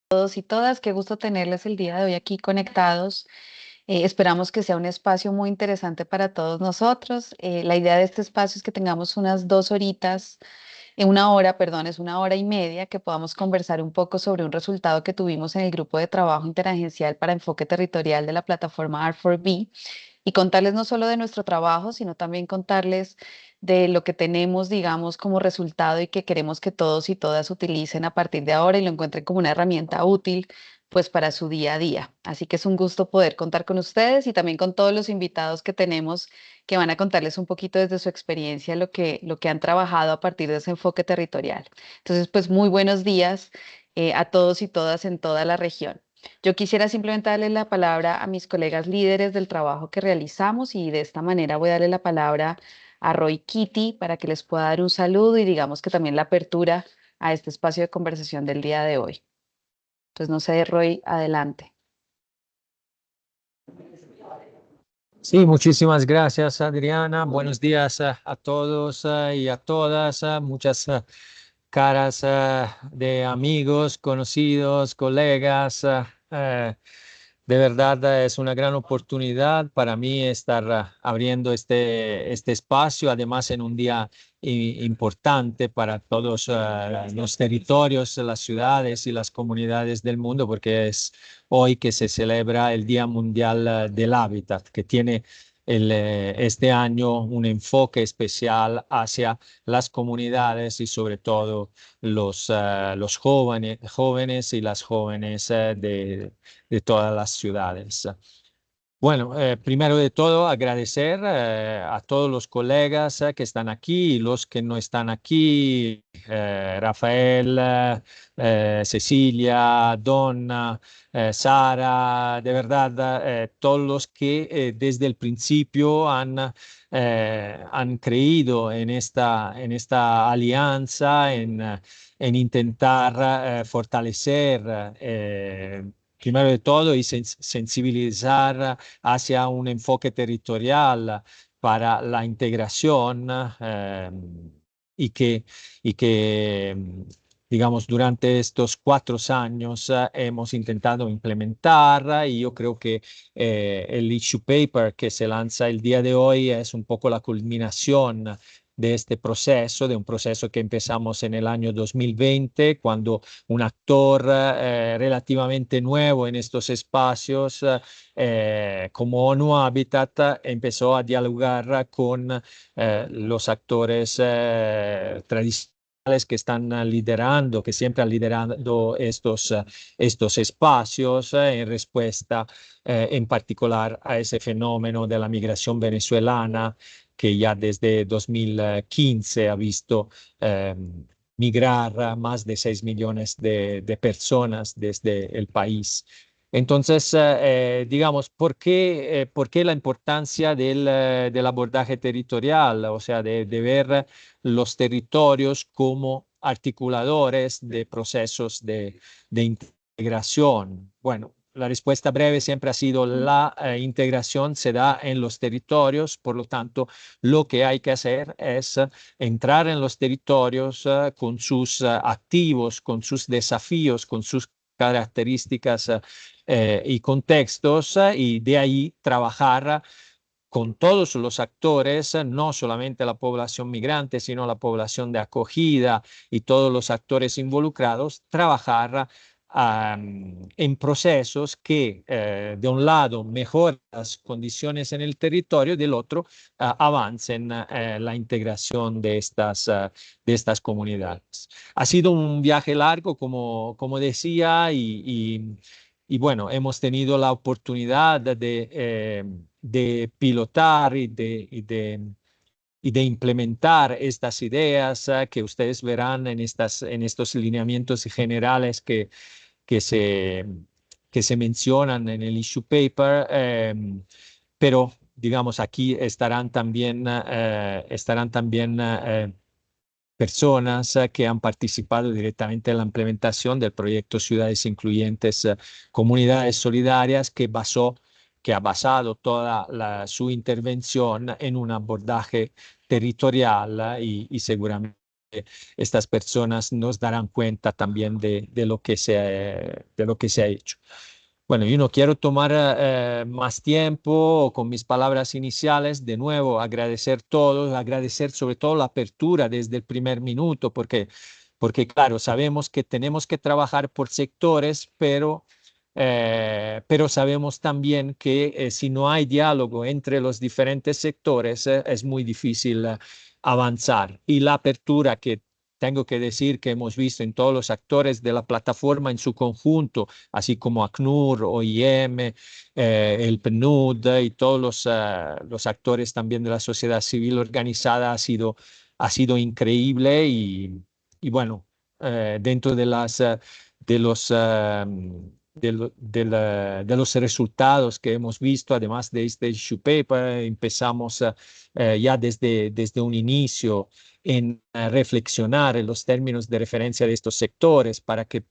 Todos y todas, qué gusto tenerles el día de hoy aquí conectados. Esperamos que sea un espacio muy interesante para todos nosotros. La idea de este espacio es que tengamos unas 2 horitas, una hora, perdón, es 1 hora y media, que podamos conversar un poco sobre un resultado que tuvimos en el grupo de trabajo interagencial para enfoque territorial de la plataforma R4B y contarles no solo de nuestro trabajo, sino también contarles de lo que tenemos, digamos, como resultado y que queremos que todos y todas utilicen a partir de ahora y lo encuentren como una herramienta útil, pues para su día a día. Así que es un gusto poder contar con ustedes y también con todos los invitados que tenemos que van a contarles un poquito desde su experiencia lo que han trabajado a partir de ese enfoque territorial. Entonces, pues muy buenos días a todos y todas en toda la región. Yo quisiera simplemente darle la palabra a mis colegas líderes del trabajo que realizamos y de esta manera voy a darle la palabra a Roy Kitty para que les pueda dar un saludo y digamos que también la apertura a este espacio de conversación del día de hoy. Entonces, no sé, Roy, adelante. Sí, muchísimas gracias, Adriana. Buenos días a todos y a todas. Muchas caras de amigos, conocidos, colegas. De verdad es una gran oportunidad para mí estar abriendo este espacio, además en un día importante para todos los territorios, las ciudades y las comunidades del mundo, porque es hoy que se celebra el Día Mundial del Hábitat, que tiene este año un enfoque especial hacia las comunidades y sobre todo los jóvenes y las jóvenes de todas las ciudades. Bueno, primero de todo, agradecer a todos los colegas que están aquí y los que no están aquí, Rafael, Cecilia, Donna, Sara, de verdad, todos los que desde el principio han creído en esta alianza, en intentar fortalecer. Primero de todo, y sensibilizar hacia un enfoque territorial para la integración y que, digamos, durante estos 4 años hemos intentado implementar y yo creo que el issue paper que se lanza el día de hoy es un poco la culminación de este proceso, de un proceso que empezamos en el año 2020, cuando un actor relativamente nuevo en estos espacios, como ONU Habitat, empezó a dialogar con los actores tradicionales que están liderando, que siempre han liderado estos espacios en respuesta en particular a ese fenómeno de la migración venezolana que ya desde 2015 ha visto migrar a más de 6 millones de personas desde el país. Entonces, digamos, por qué la importancia del abordaje territorial? O sea, de ver los territorios como articuladores de procesos de integración. Bueno, la respuesta breve siempre ha sido la integración se da en los territorios, por lo tanto, lo que hay que hacer es entrar en los territorios con sus activos, con sus desafíos, con sus características y contextos y de ahí trabajar con todos los actores, no solamente la población migrante, sino la población de acogida y todos los actores involucrados, trabajar en procesos que, de un lado, mejoran las condiciones en el territorio, del otro, avancen la integración de estas comunidades. Ha sido un viaje largo, como decía, y bueno, hemos tenido la oportunidad de pilotar y de implementar estas ideas que ustedes verán en estos lineamientos generales que se, que se mencionan en el issue paper, pero digamos aquí estarán también personas que han participado directamente en la implementación del proyecto Ciudades Incluyentes, Comunidades Solidarias, que ha basado toda su intervención en un abordaje territorial y seguramente estas personas nos darán cuenta también de lo que de lo que se ha hecho. Bueno, yo no quiero tomar más tiempo con mis palabras iniciales. De nuevo, agradecer todo, agradecer sobre todo la apertura desde el primer minuto, porque claro, sabemos que tenemos que trabajar por sectores, pero sabemos también que si no hay diálogo entre los diferentes sectores, es muy difícil avanzar. Y la apertura que tengo que decir que hemos visto en todos los actores de la plataforma en su conjunto, así como ACNUR, OIM, el PNUD y todos los actores también de la sociedad civil organizada ha sido increíble y bueno, dentro de de los, de los resultados que hemos visto, además de este issue paper, empezamos ya desde un inicio en reflexionar en los términos de referencia de estos sectores para que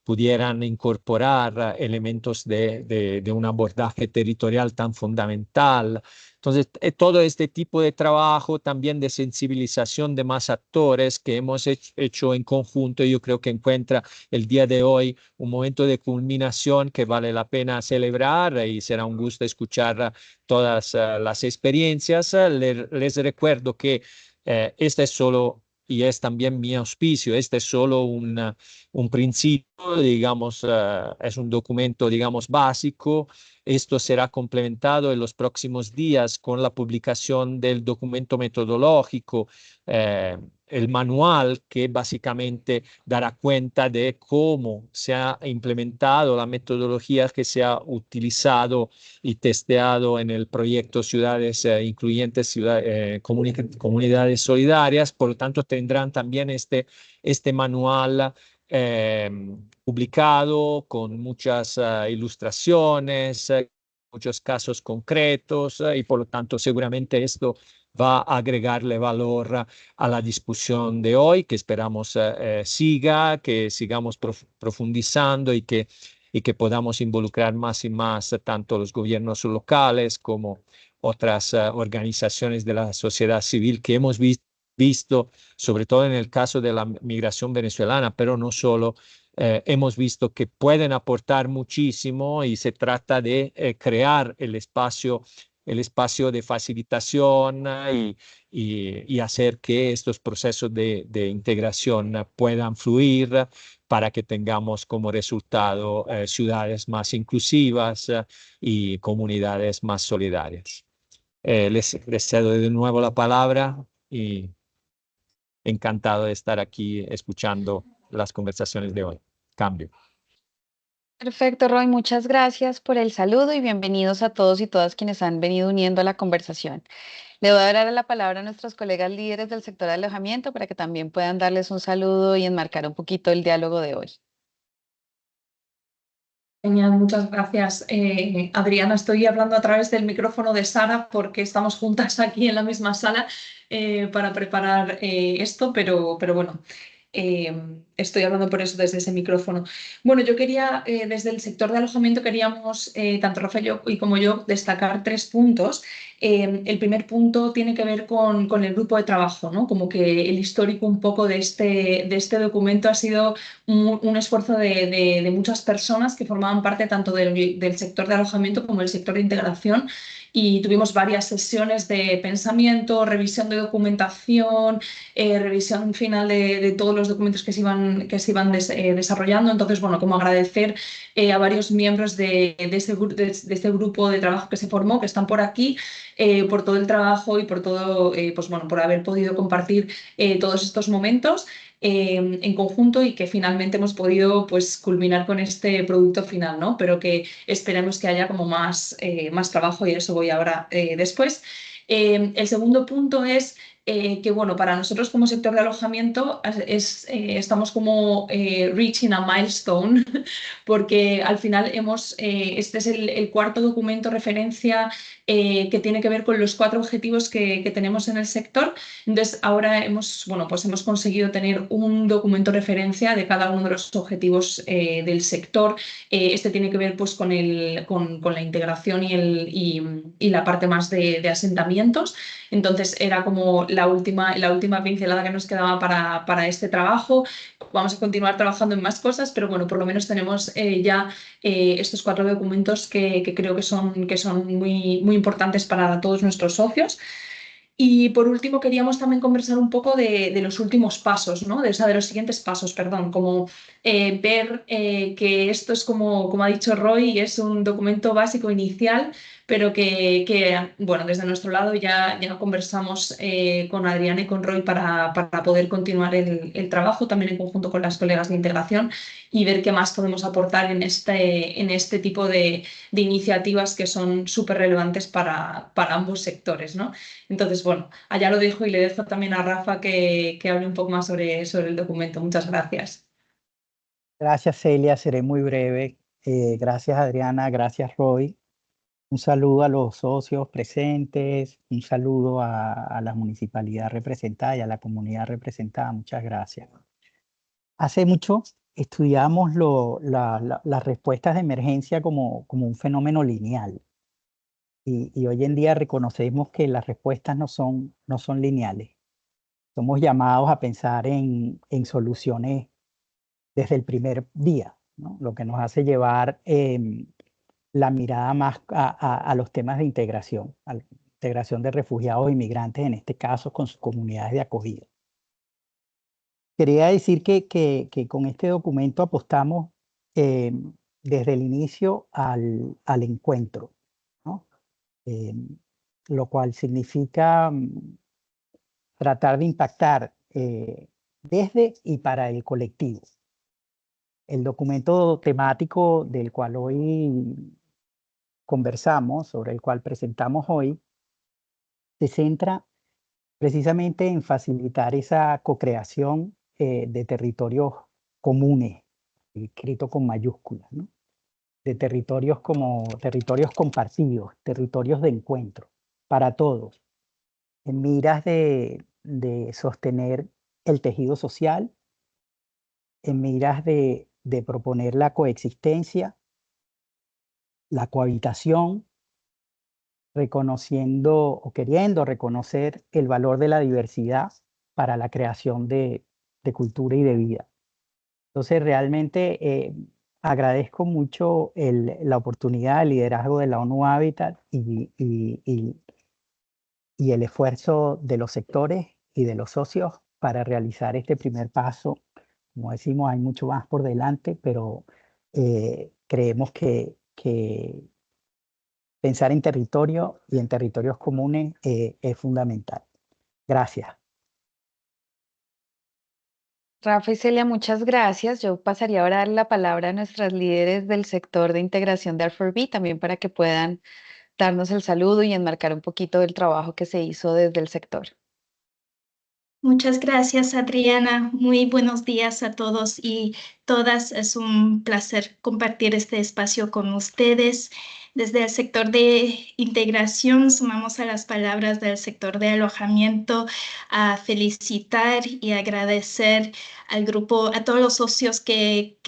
pudieran incorporar elementos de un abordaje territorial tan fundamental. Entonces, todo este tipo de trabajo también de sensibilización de más actores que hemos hecho en conjunto, yo creo que encuentra el día de hoy un momento de culminación que vale la pena celebrar y será un gusto escuchar todas las experiencias. Les recuerdo que este es solo, y es también mi auspicio, este es solo un principio, digamos, es un documento, digamos, básico. Esto será complementado en los próximos días con la publicación del documento metodológico, el manual que básicamente dará cuenta de cómo se ha implementado la metodología que se ha utilizado y testeado en el proyecto Ciudades Incluyentes, Comunidades Solidarias. Por lo tanto, tendrán también este manual eh, publicado con muchas ilustraciones, muchos casos concretos y por lo tanto seguramente esto va a agregarle valor a la discusión de hoy, que esperamos siga, que sigamos profundizando y que podamos involucrar más y más tanto los gobiernos locales como otras organizaciones de la sociedad civil que hemos visto, sobre todo en el caso de la migración venezolana, pero no solo, hemos visto que pueden aportar muchísimo y se trata de crear el espacio de facilitación y hacer que estos procesos de integración puedan fluir para que tengamos como resultado ciudades más inclusivas y comunidades más solidarias. Les cedo de nuevo la palabra y encantado de estar aquí escuchando las conversaciones de hoy. Cambio. Perfecto, Roy, muchas gracias por el saludo y bienvenidos a todos y todas quienes han venido uniendo a la conversación. Le voy a dar la palabra a nuestros colegas líderes del sector de alojamiento para que también puedan darles un saludo y enmarcar un poquito el diálogo de hoy. Genial, muchas gracias, Adriana. Estoy hablando a través del micrófono de Sara porque estamos juntas aquí en la misma sala para preparar esto, pero bueno, estoy hablando por eso desde ese micrófono. Bueno, yo quería, desde el sector de alojamiento, queríamos, tanto Rafael y como yo, destacar 3 puntos. El primer punto tiene que ver con el grupo de trabajo, ¿no? Como que el histórico un poco de este documento ha sido un esfuerzo de muchas personas que formaban parte tanto del sector de alojamiento como del sector de integración y tuvimos varias sesiones de pensamiento, revisión de documentación, revisión final de todos los documentos que se iban desarrollando. Entonces, bueno, como agradecer a varios miembros de este grupo de trabajo que se formó, que están por aquí, por todo el trabajo y por todo, pues bueno, por haber podido compartir todos estos momentos en conjunto y que finalmente hemos podido pues culminar con este producto final, ¿no? Pero que esperemos que haya como más trabajo y eso voy ahora después. El segundo punto es que, bueno, para nosotros como sector de alojamiento estamos como reaching a milestone porque al final este es el cuarto documento referencia que tiene que ver con los 4 objetivos que tenemos en el sector. Entonces, ahora bueno, pues hemos conseguido tener un documento referencia de cada uno de los objetivos del sector. Este tiene que ver pues, con la integración y la parte más de asentamientos. Entonces, era como la última pincelada que nos quedaba para este trabajo. Vamos a continuar trabajando en más cosas, pero bueno, por lo menos tenemos ya estos 4 documentos que creo que son muy importantes para todos nuestros socios. Y por último, queríamos también conversar un poco de los últimos pasos, ¿no? De los siguientes pasos, perdón, como ver que esto es como ha dicho Roy, es un documento básico inicial, pero bueno, desde nuestro lado ya conversamos con Adriana y con Roy para poder continuar el trabajo, también en conjunto con las colegas de integración y ver qué más podemos aportar en este tipo de iniciativas que son súper relevantes para ambos sectores, ¿no? Entonces, bueno, allá lo dejo y le dejo también a Rafa que hable un poco más sobre el documento. Muchas gracias. Gracias, Celia. Seré muy breve. Gracias, Adriana. Gracias, Roy. Un saludo a los socios presentes. Un saludo a la municipalidad representada y a la comunidad representada. Muchas gracias. Hace mucho estudiamos las respuestas de emergencia como un fenómeno lineal. Y hoy en día reconocemos que las respuestas no son lineales. Somos llamados a pensar en soluciones desde el primer día, ¿no? Lo que nos hace llevar la mirada más a los temas de integración, a la integración de refugiados e inmigrantes, en este caso con sus comunidades de acogida. Quería decir que con este documento apostamos desde el inicio al encuentro, ¿no? Lo cual significa tratar de impactar desde y para el colectivo. El documento temático del cual hoy conversamos, sobre el cual presentamos hoy, se centra precisamente en facilitar esa co-creación de territorios comunes, escrito con mayúsculas, ¿no? De territorios como territorios compartidos, territorios de encuentro, para todos, en miras de sostener el tejido social, en miras de proponer la coexistencia, la cohabitación, reconociendo o queriendo reconocer el valor de la diversidad para la creación de cultura y de vida. Entonces, realmente agradezco mucho la oportunidad, el liderazgo de la ONU Habitat y el esfuerzo de los sectores y de los socios para realizar este primer paso. Como decimos, hay mucho más por delante, pero creemos que pensar en territorio y en territorios comunes es fundamental. Gracias. Rafa y Celia, muchas gracias. Yo pasaría ahora a dar la palabra a nuestras líderes del sector de integración de R4B, también para que puedan darnos el saludo y enmarcar un poquito del trabajo que se hizo desde el sector. Muchas gracias, Adriana. Muy buenos días a todos y todas. Es un placer compartir este espacio con ustedes. Desde el sector de integración, sumamos a las palabras del sector de alojamiento a felicitar y agradecer al grupo, a todos los socios que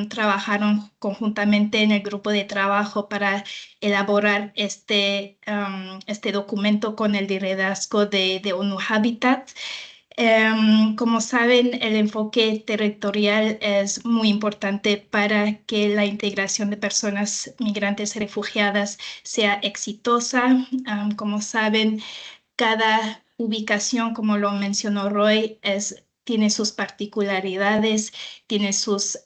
trabajaron conjuntamente en el grupo de trabajo para elaborar este documento con el liderazgo de ONU Habitat. Como saben, el enfoque territorial es muy importante para que la integración de personas migrantes y refugiadas sea exitosa. Como saben, cada ubicación, como lo mencionó Roy, tiene sus particularidades, tiene sus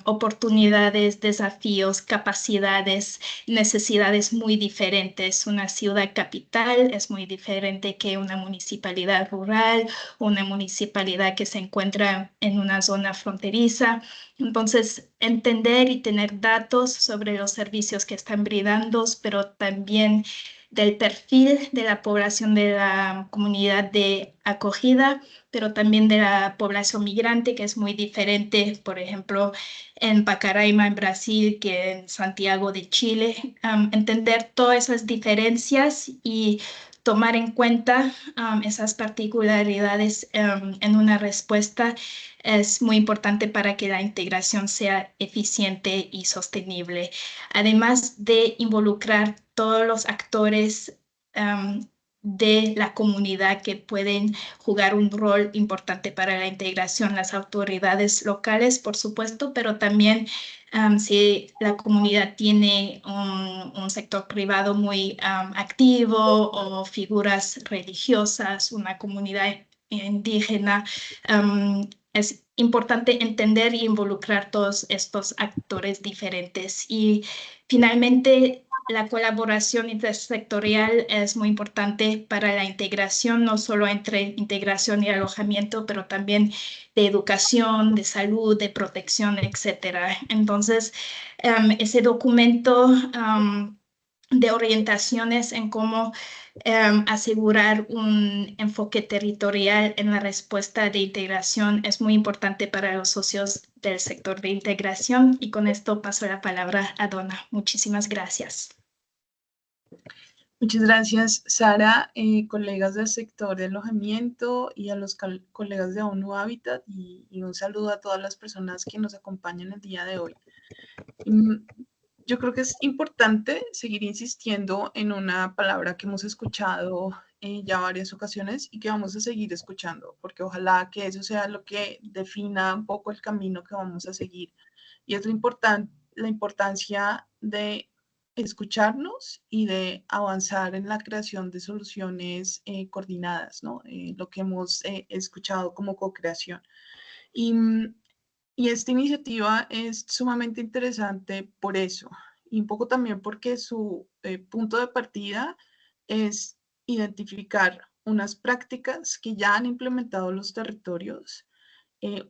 oportunidades, desafíos, capacidades, necesidades muy diferentes. Una ciudad capital es muy diferente que una municipalidad rural, una municipalidad que se encuentra en una zona fronteriza. Entonces, entender y tener datos sobre los servicios que están brindando, pero también del perfil de la población de la comunidad de acogida, pero también de la población migrante, que es muy diferente, por ejemplo, en Pacaraima, en Brasil, que en Santiago de Chile. Entender todas esas diferencias y tomar en cuenta esas particularidades en una respuesta es muy importante para que la integración sea eficiente y sostenible. Además de involucrar todos los actores de la comunidad que pueden jugar un rol importante para la integración, las autoridades locales, por supuesto, pero también si la comunidad tiene un sector privado muy activo o figuras religiosas, una comunidad indígena, es importante entender y involucrar todos estos actores diferentes. Y finalmente, la colaboración intersectorial es muy importante para la integración, no solo entre integración y alojamiento, pero también de educación, de salud, de protección, etcétera. Entonces, ese documento de orientaciones en cómo asegurar un enfoque territorial en la respuesta de integración es muy importante para los socios del sector de integración. Y con esto paso la palabra a Donna. Muchísimas gracias. Muchas gracias, Sara, colegas del sector de alojamiento y a los colegas de ONU Habitat, y un saludo a todas las personas que nos acompañan el día de hoy. Yo creo que es importante seguir insistiendo en una palabra que hemos escuchado ya varias ocasiones y que vamos a seguir escuchando, porque ojalá que eso sea lo que defina un poco el camino que vamos a seguir. Y es la importancia de escucharnos y de avanzar en la creación de soluciones coordinadas, ¿no? Lo que hemos escuchado como co-creación. Y esta iniciativa es sumamente interesante por eso, y un poco también porque su punto de partida es identificar unas prácticas que ya han implementado los territorios,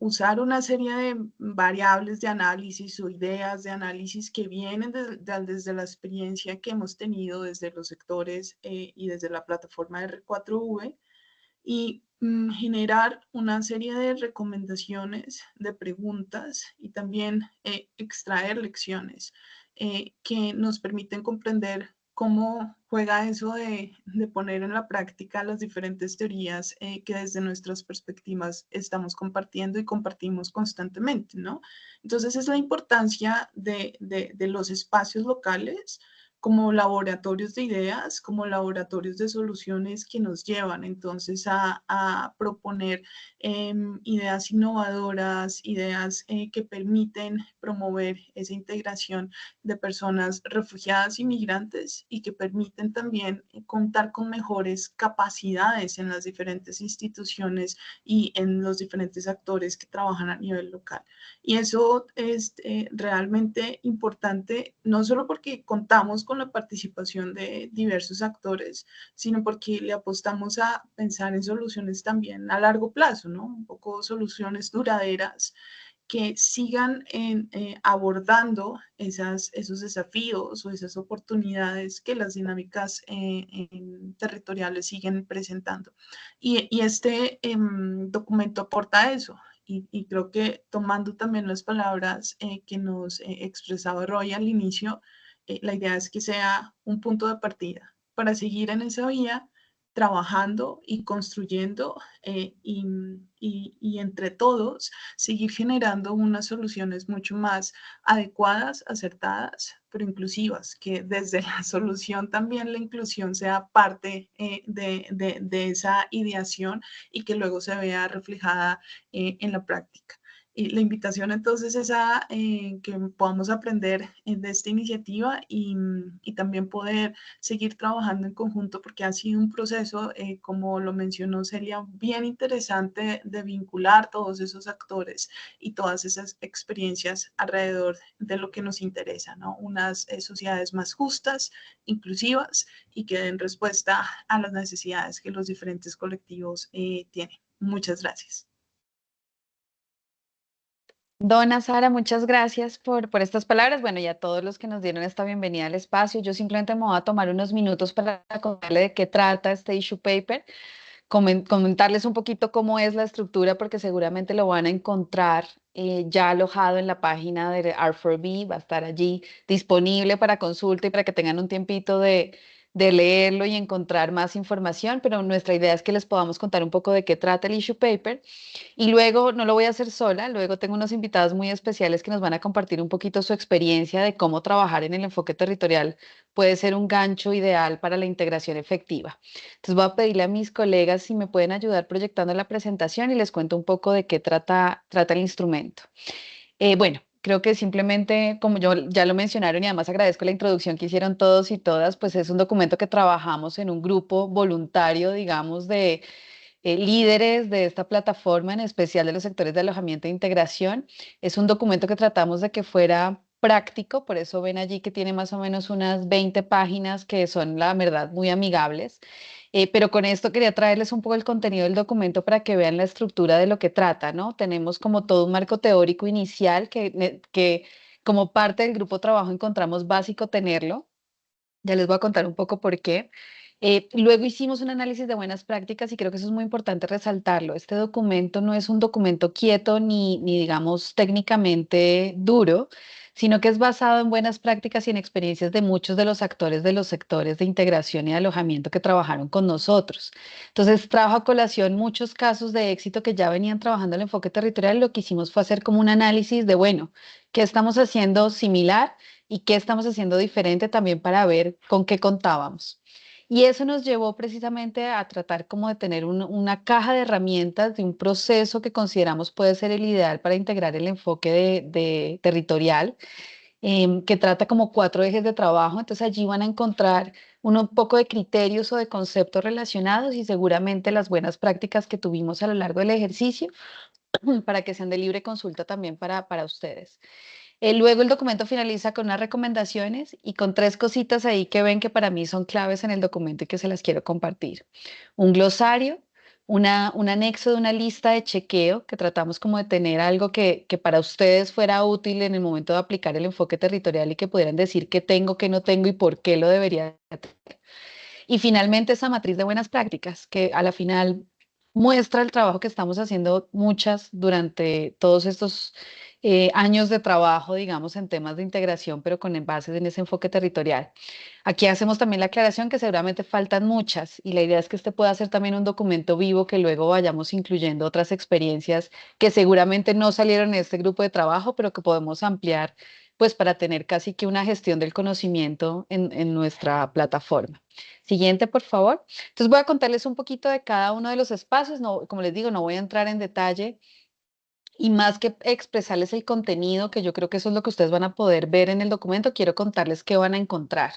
usar una serie de variables de análisis o ideas de análisis que vienen desde la experiencia que hemos tenido desde los sectores y desde la plataforma R4V, y generar una serie de recomendaciones, de preguntas y también extraer lecciones que nos permiten comprender cómo juega eso de poner en la práctica las diferentes teorías que desde nuestras perspectivas estamos compartiendo y compartimos constantemente, ¿no? Entonces es la importancia de los espacios locales como laboratorios de ideas, como laboratorios de soluciones que nos llevan entonces a proponer ideas innovadoras, ideas que permiten promover esa integración de personas refugiadas y migrantes, y que permiten también contar con mejores capacidades en las diferentes instituciones y en los diferentes actores que trabajan a nivel local. Y eso es realmente importante, no solo porque contamos con la participación de diversos actores, sino porque le apostamos a pensar en soluciones también a largo plazo, ¿no? Un poco soluciones duraderas que sigan abordando esos desafíos o esas oportunidades que las dinámicas territoriales siguen presentando. Y este documento aporta eso. Y creo que tomando también las palabras que nos expresaba Roy al inicio, la idea es que sea un punto de partida para seguir en esa vía, trabajando y construyendo y entre todos seguir generando unas soluciones mucho más adecuadas, acertadas, pero inclusivas, que desde la solución también la inclusión sea parte de esa ideación y que luego se vea reflejada en la práctica. Y la invitación entonces es a que podamos aprender de esta iniciativa y también poder seguir trabajando en conjunto, porque ha sido un proceso, como lo mencionó Celia, bien interesante de vincular todos esos actores y todas esas experiencias alrededor de lo que nos interesa, ¿no? Unas sociedades más justas, inclusivas y que den respuesta a las necesidades que los diferentes colectivos tienen. Muchas gracias. Donna, Sara, muchas gracias por estas palabras. Bueno, y a todos los que nos dieron esta bienvenida al espacio, yo simplemente me voy a tomar unos minutos para contarle de qué trata este issue paper, comentarles un poquito cómo es la estructura, porque seguramente lo van a encontrar ya alojado en la página de R4B, va a estar allí disponible para consulta y para que tengan un tiempito de de leerlo y encontrar más información, pero nuestra idea es que les podamos contar un poco de qué trata el issue paper. Y luego, no lo voy a hacer sola, luego tengo unos invitados muy especiales que nos van a compartir un poquito su experiencia de cómo trabajar en el enfoque territorial puede ser un gancho ideal para la integración efectiva. Entonces voy a pedirle a mis colegas si me pueden ayudar proyectando la presentación y les cuento un poco de qué trata el instrumento. Bueno, creo que simplemente, como yo ya lo mencionaron y además agradezco la introducción que hicieron todos y todas, pues es un documento que trabajamos en un grupo voluntario, digamos, de líderes de esta plataforma, en especial de los sectores de alojamiento e integración. Es un documento que tratamos de que fuera práctico, por eso ven allí que tiene más o menos unas 20 páginas que son, la verdad, muy amigables. Pero con esto quería traerles un poco el contenido del documento para que vean la estructura de lo que trata, ¿no? Tenemos como todo un marco teórico inicial que como parte del grupo de trabajo encontramos básico tenerlo. Ya les voy a contar un poco por qué. Luego hicimos un análisis de buenas prácticas y creo que eso es muy importante resaltarlo. Este documento no es un documento quieto ni digamos técnicamente duro, sino que es basado en buenas prácticas y en experiencias de muchos de los actores de los sectores de integración y alojamiento que trabajaron con nosotros. Entonces, trajo a colación muchos casos de éxito que ya venían trabajando el enfoque territorial. Lo que hicimos fue hacer como un análisis de, bueno, ¿qué estamos haciendo similar y qué estamos haciendo diferente también para ver con qué contábamos? Y eso nos llevó precisamente a tratar como de tener una caja de herramientas de un proceso que consideramos puede ser el ideal para integrar el enfoque de territorial, que trata como 4 ejes de trabajo. Entonces allí van a encontrar un poco de criterios o de conceptos relacionados y seguramente las buenas prácticas que tuvimos a lo largo del ejercicio para que sean de libre consulta también para ustedes. Luego el documento finaliza con unas recomendaciones y con 3 cositas ahí que ven que para mí son claves en el documento y que se las quiero compartir. Un glosario, un anexo de una lista de chequeo, que tratamos como de tener algo que para ustedes fuera útil en el momento de aplicar el enfoque territorial y que pudieran decir qué tengo, qué no tengo y por qué lo debería tener. Y finalmente esa matriz de buenas prácticas, que a la final muestra el trabajo que estamos haciendo muchas durante todos estos años de trabajo, digamos, en temas de integración, pero con bases en ese enfoque territorial. Aquí hacemos también la aclaración que seguramente faltan muchas y la idea es que este pueda ser también un documento vivo que luego vayamos incluyendo otras experiencias que seguramente no salieron en este grupo de trabajo, pero que podemos ampliar pues para tener casi que una gestión del conocimiento en nuestra plataforma. Siguiente, por favor. Entonces voy a contarles un poquito de cada uno de los espacios. No, como les digo, no voy a entrar en detalle y más que expresarles el contenido, que yo creo que eso es lo que ustedes van a poder ver en el documento, quiero contarles qué van a encontrar.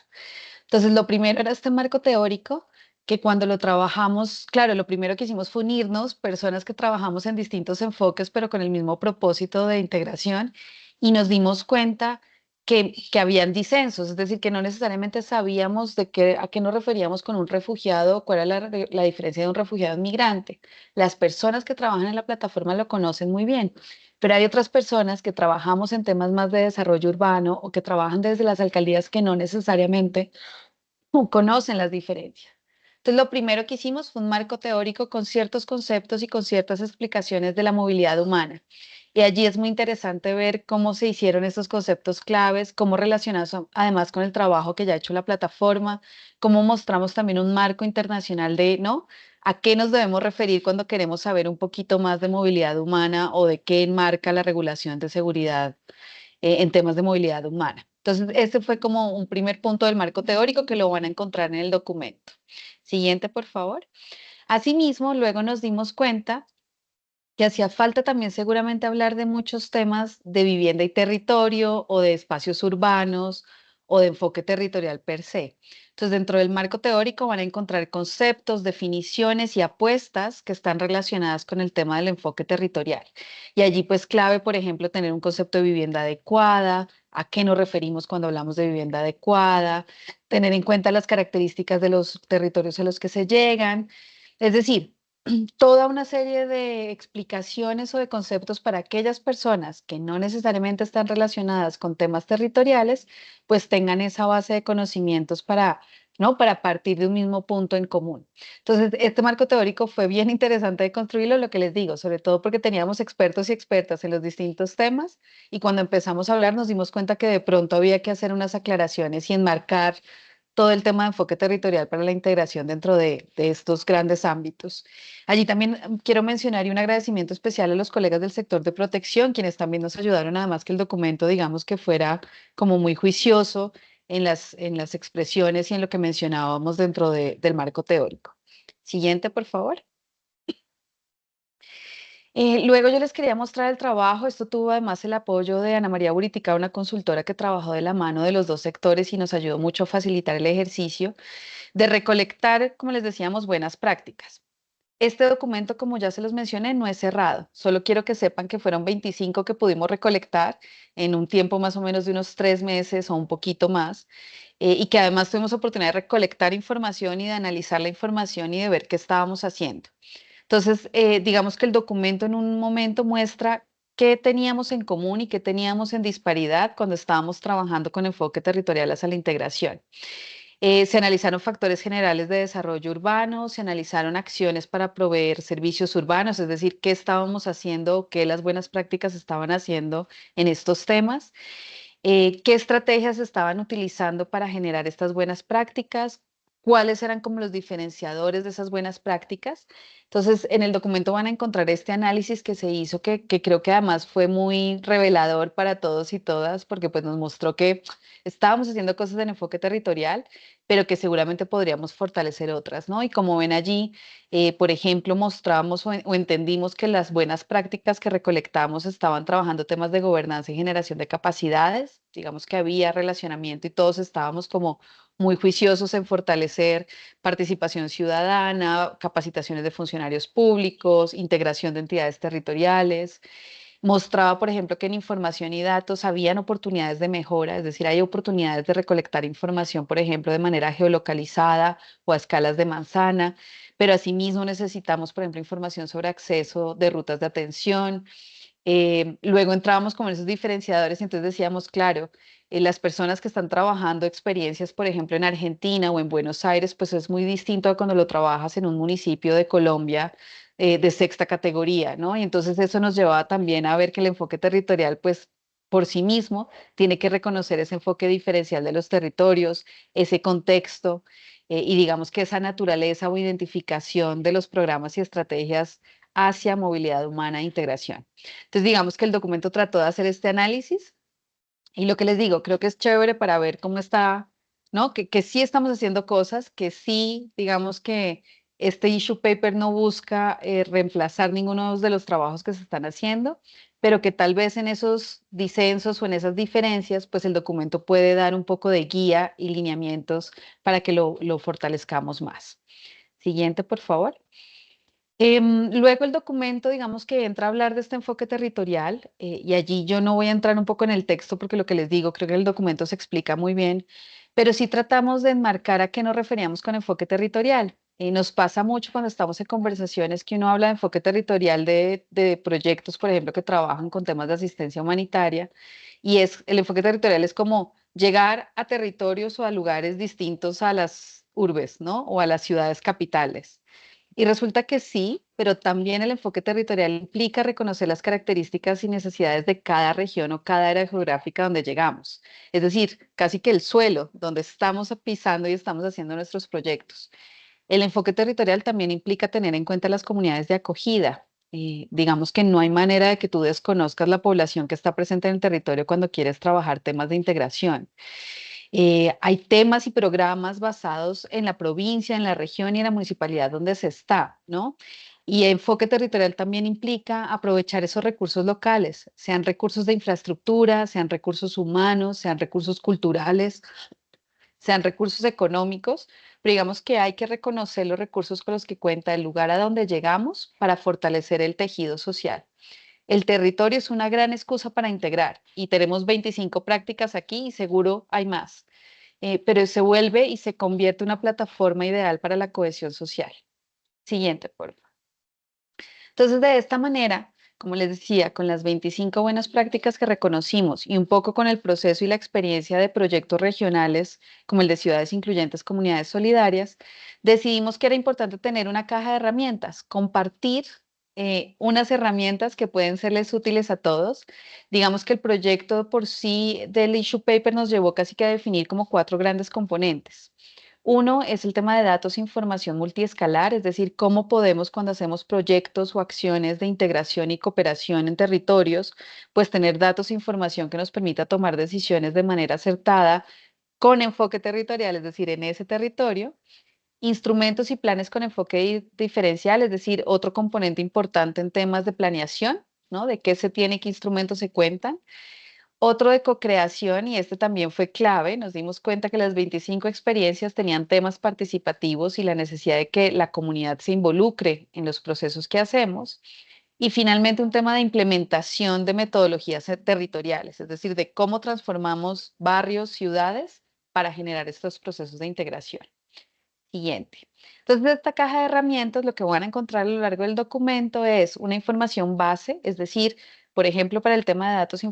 Entonces, lo primero era este marco teórico, que cuando lo trabajamos, claro, lo primero que hicimos fue unirnos, personas que trabajamos en distintos enfoques, pero con el mismo propósito de integración, y nos dimos cuenta que habían disensos, es decir, que no necesariamente sabíamos a qué nos referíamos con un refugiado, cuál era la diferencia de un refugiado migrante. Las personas que trabajan en la plataforma lo conocen muy bien, pero hay otras personas que trabajamos en temas más de desarrollo urbano o que trabajan desde las alcaldías que no necesariamente conocen las diferencias. Entonces, lo primero que hicimos fue un marco teórico con ciertos conceptos y con ciertas explicaciones de la movilidad humana. Y allí es muy interesante ver cómo se hicieron estos conceptos claves, cómo relacionados además con el trabajo que ya ha hecho la plataforma, cómo mostramos también un marco internacional de, ¿no? ¿A qué nos debemos referir cuando queremos saber un poquito más de movilidad humana o de qué enmarca la regulación de seguridad en temas de movilidad humana? Entonces, este fue como un primer punto del marco teórico que lo van a encontrar en el documento. Siguiente, por favor. Asimismo, luego nos dimos cuenta que hacía falta también seguramente hablar de muchos temas de vivienda y territorio o de espacios urbanos o de enfoque territorial per se. Entonces, dentro del marco teórico van a encontrar conceptos, definiciones y apuestas que están relacionadas con el tema del enfoque territorial. Y allí pues clave, por ejemplo, tener un concepto de vivienda adecuada, a qué nos referimos cuando hablamos de vivienda adecuada, tener en cuenta las características de los territorios a los que se llegan. Es decir, toda una serie de explicaciones o de conceptos para aquellas personas que no necesariamente están relacionadas con temas territoriales, pues tengan esa base de conocimientos ¿no? Para partir de un mismo punto en común. Entonces, este marco teórico fue bien interesante de construirlo, lo que les digo, sobre todo porque teníamos expertos y expertas en los distintos temas y cuando empezamos a hablar nos dimos cuenta que de pronto había que hacer unas aclaraciones y enmarcar todo el tema de enfoque territorial para la integración dentro de estos grandes ámbitos. Allí también quiero mencionar y un agradecimiento especial a los colegas del sector de protección, quienes también nos ayudaron, además que el documento, digamos, que fuera como muy juicioso en las expresiones y en lo que mencionábamos dentro del marco teórico. Siguiente, por favor. Luego yo les quería mostrar el trabajo. Esto tuvo además el apoyo de Ana María Buritica, una consultora que trabajó de la mano de los dos sectores y nos ayudó mucho a facilitar el ejercicio de recolectar, como les decíamos, buenas prácticas. Este documento, como ya se los mencioné, no es cerrado. Solo quiero que sepan que fueron 25 que pudimos recolectar en un tiempo más o menos de unos 3 meses o un poquito más, y que además tuvimos oportunidad de recolectar información y de analizar la información y de ver qué estábamos haciendo. Entonces, digamos que el documento en un momento muestra qué teníamos en común y qué teníamos en disparidad cuando estábamos trabajando con enfoque territorial hacia la integración. Se analizaron factores generales de desarrollo urbano, se analizaron acciones para proveer servicios urbanos, es decir, qué estábamos haciendo, qué las buenas prácticas estaban haciendo en estos temas, qué estrategias estaban utilizando para generar estas buenas prácticas, cuáles eran como los diferenciadores de esas buenas prácticas. Entonces, en el documento van a encontrar este análisis que se hizo, que creo que además fue muy revelador para todos y todas, porque pues nos mostró que estábamos haciendo cosas en enfoque territorial, pero que seguramente podríamos fortalecer otras, ¿no? Y como ven allí, por ejemplo, mostramos o entendimos que las buenas prácticas que recolectamos estaban trabajando temas de gobernanza y generación de capacidades, digamos que había relacionamiento y todos estábamos como muy juiciosos en fortalecer participación ciudadana, capacitaciones de funcionarios públicos, integración de entidades territoriales. Mostraba, por ejemplo, que en información y datos habían oportunidades de mejora, es decir, hay oportunidades de recolectar información, por ejemplo, de manera geolocalizada o a escalas de manzana, pero asimismo necesitamos, por ejemplo, información sobre acceso de rutas de atención. Luego entrábamos con esos diferenciadores y entonces decíamos, claro, las personas que están trabajando experiencias, por ejemplo, en Argentina o en Buenos Aires, pues es muy distinto a cuando lo trabajas en un municipio de Colombia de sexta categoría, ¿no? Y entonces eso nos llevaba también a ver que el enfoque territorial, pues por sí mismo, tiene que reconocer ese enfoque diferencial de los territorios, ese contexto, y digamos que esa naturaleza o identificación de los programas y estrategias hacia movilidad humana e integración. Entonces, digamos que el documento trató de hacer este análisis y lo que les digo, creo que es chévere para ver cómo está, ¿no? Que sí estamos haciendo cosas, que sí, digamos que este issue paper no busca reemplazar ninguno de los trabajos que se están haciendo, pero que tal vez en esos disensos o en esas diferencias, pues el documento puede dar un poco de guía y lineamientos para que lo fortalezcamos más. Siguiente, por favor. Luego el documento, digamos que entra a hablar de este enfoque territorial, y allí yo no voy a entrar un poco en el texto porque lo que les digo, creo que el documento se explica muy bien, pero sí tratamos de enmarcar a qué nos referíamos con enfoque territorial. Nos pasa mucho cuando estamos en conversaciones que uno habla de enfoque territorial de proyectos, por ejemplo, que trabajan con temas de asistencia humanitaria, y el enfoque territorial es como llegar a territorios o a lugares distintos a las urbes, ¿no? O a las ciudades capitales. Y resulta que sí, pero también el enfoque territorial implica reconocer las características y necesidades de cada región o cada área geográfica donde llegamos. Es decir, casi que el suelo donde estamos pisando y estamos haciendo nuestros proyectos. El enfoque territorial también implica tener en cuenta las comunidades de acogida. Digamos que no hay manera de que tú desconozcas la población que está presente en el territorio cuando quieres trabajar temas de integración. Hay temas y programas basados en la provincia, en la región y en la municipalidad donde se está, ¿no? Y enfoque territorial también implica aprovechar esos recursos locales, sean recursos de infraestructura, sean recursos humanos, sean recursos culturales, sean recursos económicos, pero digamos que hay que reconocer los recursos con los que cuenta el lugar a donde llegamos para fortalecer el tejido social. El territorio es una gran excusa para integrar y tenemos 25 prácticas aquí y seguro hay más, pero se vuelve y se convierte en una plataforma ideal para la cohesión social. Siguiente, por favor. Entonces, de esta manera, como les decía, con las 25 buenas prácticas que reconocimos y un poco con el proceso y la experiencia de proyectos regionales como el de Ciudades Incluyentes, Comunidades Solidarias, decidimos que era importante tener una caja de herramientas, compartir unas herramientas que pueden serles útiles a todos. Digamos que el proyecto por sí del issue paper nos llevó casi que a definir como 4 grandes componentes. Uno es el tema de datos e información multiescalar, es decir, cómo podemos cuando hacemos proyectos o acciones de integración y cooperación en territorios, pues tener datos e información que nos permita tomar decisiones de manera acertada con enfoque territorial, es decir, en ese territorio. Instrumentos y planes con enfoque diferencial, es decir, otro componente importante en temas de planeación, ¿no? De qué se tiene, qué instrumentos se cuentan. Otro de co-creación, y este también fue clave, nos dimos cuenta que las 25 experiencias tenían temas participativos y la necesidad de que la comunidad se involucre en los procesos que hacemos. Y finalmente un tema de implementación de metodologías territoriales, es decir, de cómo transformamos barrios, ciudades para generar estos procesos de integración. Siguiente. Entonces, de esta caja de herramientas, lo que van a encontrar a lo largo del documento es una información base, es decir, por ejemplo, para el tema de datos,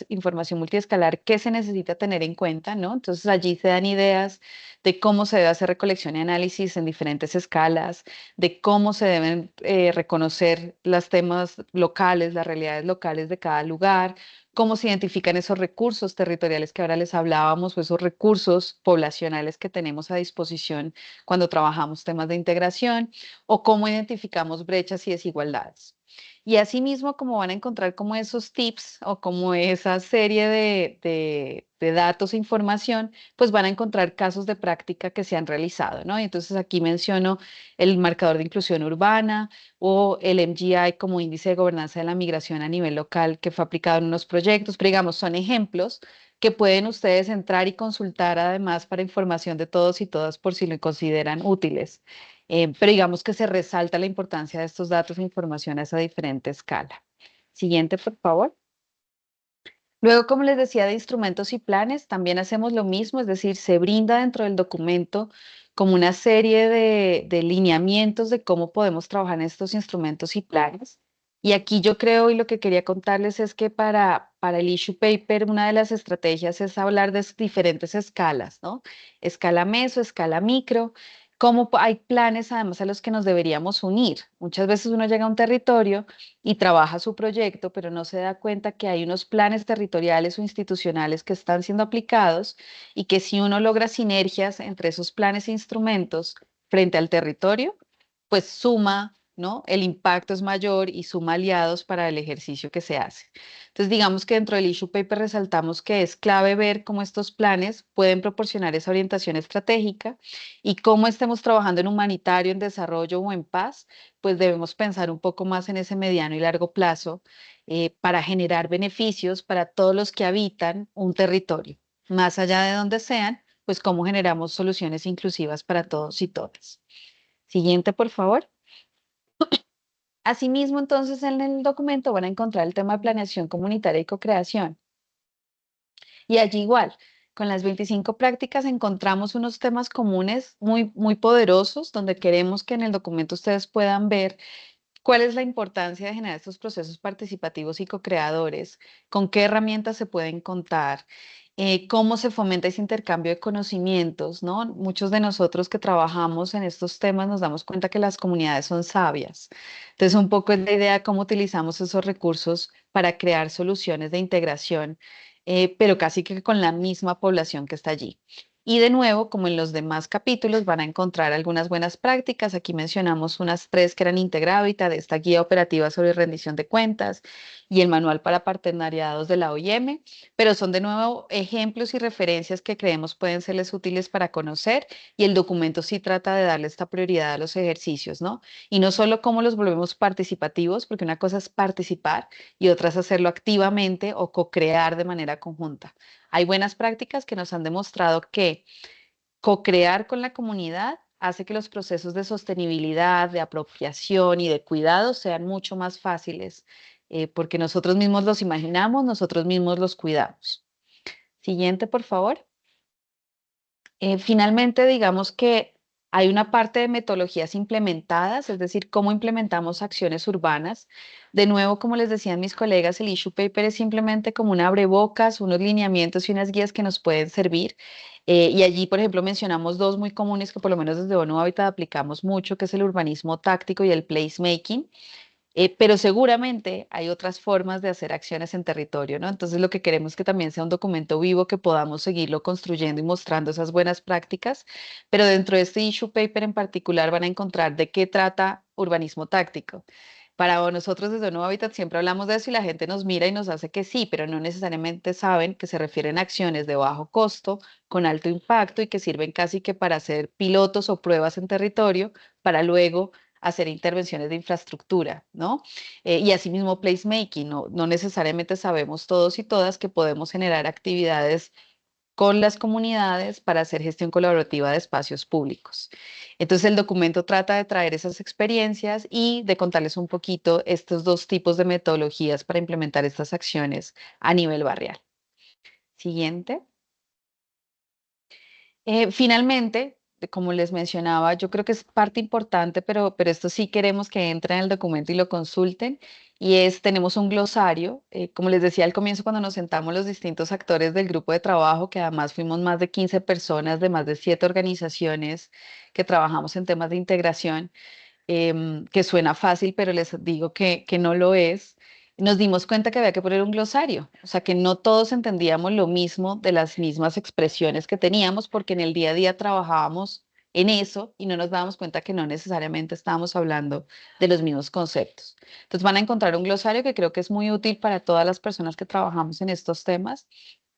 información multiescalar, ¿qué se necesita tener en cuenta, no? Entonces, allí se dan ideas de cómo se debe hacer recolección y análisis en diferentes escalas, de cómo se deben reconocer los temas locales, las realidades locales de cada lugar, cómo se identifican esos recursos territoriales que ahora les hablábamos, o esos recursos poblacionales que tenemos a disposición cuando trabajamos temas de integración, o cómo identificamos brechas y desigualdades. Y asimismo, como van a encontrar como esos tips o como esa serie de datos e información, pues van a encontrar casos de práctica que se han realizado, ¿no? Y entonces aquí menciono el marcador de inclusión urbana o el MGI como índice de gobernanza de la migración a nivel local que fue aplicado en unos proyectos, pero digamos, son ejemplos que pueden ustedes entrar y consultar además para información de todos y todas por si lo consideran útiles. Pero digamos que se resalta la importancia de estos datos e información a esa diferente escala. Siguiente, por favor. Luego, como les decía, de instrumentos y planes, también hacemos lo mismo, es decir, se brinda dentro del documento como una serie de lineamientos de cómo podemos trabajar en estos instrumentos y planes. Y aquí yo creo, y lo que quería contarles es que para el issue paper, una de las estrategias es hablar de diferentes escalas, ¿no? Escala meso, escala micro, cómo hay planes además a los que nos deberíamos unir. Muchas veces uno llega a un territorio y trabaja su proyecto, pero no se da cuenta que hay unos planes territoriales o institucionales que están siendo aplicados y que si uno logra sinergias entre esos planes e instrumentos frente al territorio, pues suma, ¿no? El impacto es mayor y suma aliados para el ejercicio que se hace. Entonces, digamos que dentro del issue paper resaltamos que es clave ver cómo estos planes pueden proporcionar esa orientación estratégica y cómo estemos trabajando en humanitario, en desarrollo o en paz, pues debemos pensar un poco más en ese mediano y largo plazo para generar beneficios para todos los que habitan un territorio, más allá de donde sean, pues cómo generamos soluciones inclusivas para todos y todas. Siguiente, por favor. Asimismo, entonces, en el documento van a encontrar el tema de planeación comunitaria y co-creación. Y allí igual, con las 25 prácticas encontramos unos temas comunes muy poderosos, donde queremos que en el documento ustedes puedan ver cuál es la importancia de generar estos procesos participativos y co-creadores, con qué herramientas se pueden contar, cómo se fomenta ese intercambio de conocimientos, ¿no? Muchos de nosotros que trabajamos en estos temas nos damos cuenta que las comunidades son sabias. Entonces, un poco es la idea de cómo utilizamos esos recursos para crear soluciones de integración, pero casi que con la misma población que está allí. Y de nuevo, como en los demás capítulos, van a encontrar algunas buenas prácticas. Aquí mencionamos unas 3 que eran Integravitat, de esta guía operativa sobre rendición de cuentas y el manual para partenariados de la OIM, pero son de nuevo ejemplos y referencias que creemos pueden serles útiles para conocer y el documento sí trata de darle esta prioridad a los ejercicios, ¿no? Y no solo cómo los volvemos participativos, porque una cosa es participar y otra es hacerlo activamente o co-crear de manera conjunta. Hay buenas prácticas que nos han demostrado que co-crear con la comunidad hace que los procesos de sostenibilidad, de apropiación y de cuidado sean mucho más fáciles, porque nosotros mismos los imaginamos, nosotros mismos los cuidamos. Siguiente, por favor. Finalmente, digamos que hay una parte de metodologías implementadas, es decir, cómo implementamos acciones urbanas. De nuevo, como les decían mis colegas, el issue paper es simplemente como un abrebocas, unos lineamientos y unas guías que nos pueden servir. Y allí, por ejemplo, mencionamos 2 muy comunes que por lo menos desde ONU Habitat aplicamos mucho, que es el urbanismo táctico y el placemaking. Pero seguramente hay otras formas de hacer acciones en territorio, ¿no? Entonces lo que queremos es que también sea un documento vivo, que podamos seguirlo construyendo y mostrando esas buenas prácticas, pero dentro de este issue paper en particular van a encontrar de qué trata urbanismo táctico. Para nosotros desde Nuevo Hábitat siempre hablamos de eso y la gente nos mira y nos hace que sí, pero no necesariamente saben que se refieren a acciones de bajo costo, con alto impacto y que sirven casi que para hacer pilotos o pruebas en territorio para luego hacer intervenciones de infraestructura, ¿no? Y asimismo placemaking, no necesariamente sabemos todos y todas que podemos generar actividades con las comunidades para hacer gestión colaborativa de espacios públicos. Entonces el documento trata de traer esas experiencias y de contarles un poquito estos dos tipos de metodologías para implementar estas acciones a nivel barrial. Siguiente. Finalmente, como les mencionaba, yo creo que es parte importante, pero esto sí queremos que entre en el documento y lo consulten, y tenemos un glosario, como les decía al comienzo cuando nos sentamos los distintos actores del grupo de trabajo, que además fuimos más de 15 personas de más de 7 organizaciones que trabajamos en temas de integración, que suena fácil, pero les digo que no lo es. Nos dimos cuenta que había que poner un glosario, o sea, que no todos entendíamos lo mismo de las mismas expresiones que teníamos, porque en el día a día trabajábamos en eso y no nos dábamos cuenta que no necesariamente estábamos hablando de los mismos conceptos. Entonces van a encontrar un glosario que creo que es muy útil para todas las personas que trabajamos en estos temas.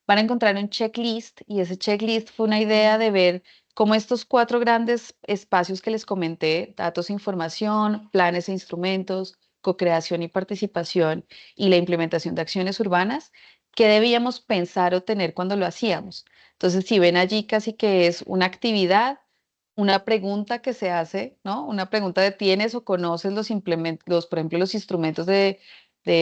Van a encontrar un checklist, y ese checklist fue una idea de ver cómo estos 4 grandes espacios que les comenté: datos e información, planes e instrumentos, co-creación y participación, y la implementación de acciones urbanas, qué debíamos pensar o tener cuando lo hacíamos. Entonces, si ven allí, casi que es una actividad, una pregunta que se hace, ¿no? Una pregunta de ¿tienes o conoces por ejemplo, los instrumentos de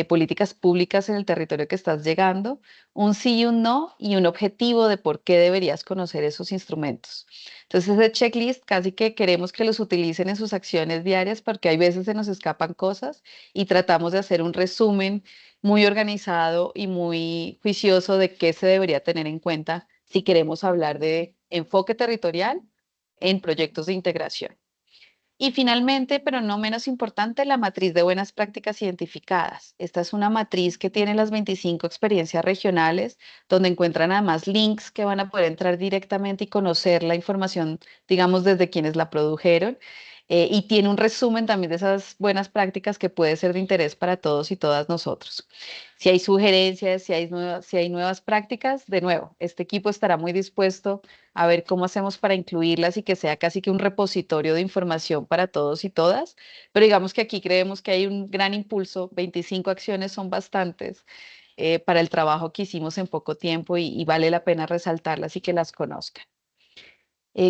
políticas públicas en el territorio que estás llegando? Un sí y un no, y un objetivo de por qué deberías conocer esos instrumentos. Entonces, ese checklist casi que queremos que los utilicen en sus acciones diarias, porque hay veces se nos escapan cosas y tratamos de hacer un resumen muy organizado y muy juicioso de qué se debería tener en cuenta si queremos hablar de enfoque territorial en proyectos de integración. Y finalmente, pero no menos importante, la matriz de buenas prácticas identificadas. Esta es una matriz que tiene las 25 experiencias regionales, donde encuentran además links que van a poder entrar directamente y conocer la información, digamos, desde quienes la produjeron. Y tiene un resumen también de esas buenas prácticas que puede ser de interés para todos y todas nosotros. Si hay sugerencias, si hay nuevas prácticas, de nuevo, este equipo estará muy dispuesto a ver cómo hacemos para incluirlas y que sea casi que un repositorio de información para todos y todas. Pero digamos que aquí creemos que hay un gran impulso, 25 acciones son bastantes para el trabajo que hicimos en poco tiempo, y vale la pena resaltarlas y que las conozcan.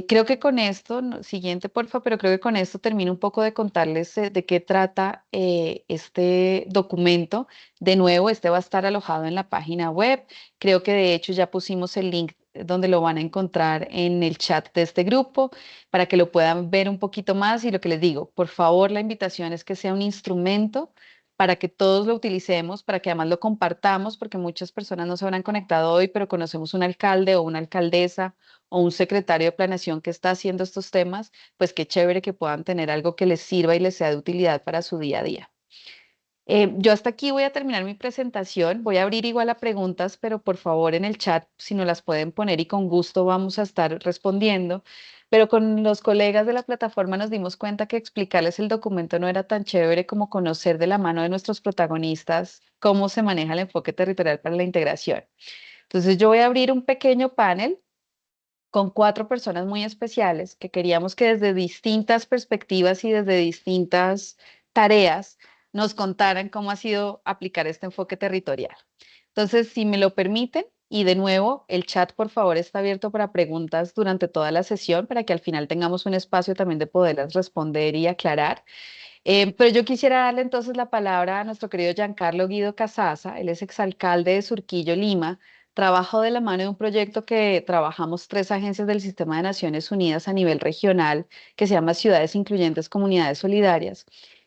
Creo que con esto, siguiente porfa, pero creo que con esto termino un poco de contarles de qué trata este documento. De nuevo, este va a estar alojado en la página web. Creo que de hecho ya pusimos el link donde lo van a encontrar en el chat de este grupo para que lo puedan ver un poquito más. Y lo que les digo, por favor, la invitación es que sea un instrumento para que todos lo utilicemos, para que además lo compartamos, porque muchas personas no se habrán conectado hoy, pero conocemos un alcalde o una alcaldesa o un secretario de planeación que está haciendo estos temas, pues qué chévere que puedan tener algo que les sirva y les sea de utilidad para su día a día. Yo hasta aquí voy a terminar mi presentación. Voy a abrir igual a preguntas, pero por favor en el chat, si nos las pueden poner, y con gusto vamos a estar respondiendo. Pero con los colegas de la plataforma nos dimos cuenta que explicarles el documento no era tan chévere como conocer de la mano de nuestros protagonistas cómo se maneja el enfoque territorial para la integración. Entonces yo voy a abrir un pequeño panel con 4 personas muy especiales que queríamos que desde distintas perspectivas y desde distintas tareas nos contaran cómo ha sido aplicar este enfoque territorial. Entonces, si me lo permiten, y de nuevo, el chat por favor está abierto para preguntas durante toda la sesión, para que al final tengamos un espacio también de poderlas responder y aclarar. Pero yo quisiera darle entonces la palabra a nuestro querido Giancarlo Guido Casaza. Él es exalcalde de Surquillo, Lima. Trabajo de la mano de un proyecto que trabajamos 3 agencias del Sistema de Naciones Unidas a nivel regional, que se llama Ciudades Incluyentes, Comunidades Solidarias.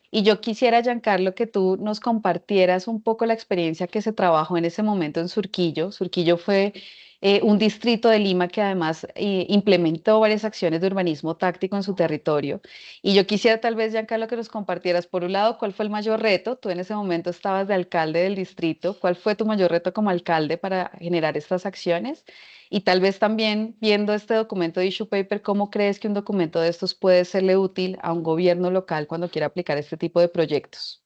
Y yo quisiera, Giancarlo, que tú nos compartieras un poco la experiencia que se trabajó en ese momento en Surquillo. Surquillo fue un distrito de Lima que además implementó varias acciones de urbanismo táctico en su territorio. Y yo quisiera tal vez, Giancarlo, que nos compartieras, por un lado, cuál fue el mayor reto. Tú en ese momento estabas de alcalde del distrito. ¿Cuál fue tu mayor reto como alcalde para generar estas acciones? Y tal vez también, viendo este documento de Issue Paper, ¿cómo crees que un documento de estos puede serle útil a un gobierno local cuando quiera aplicar este tipo de proyectos?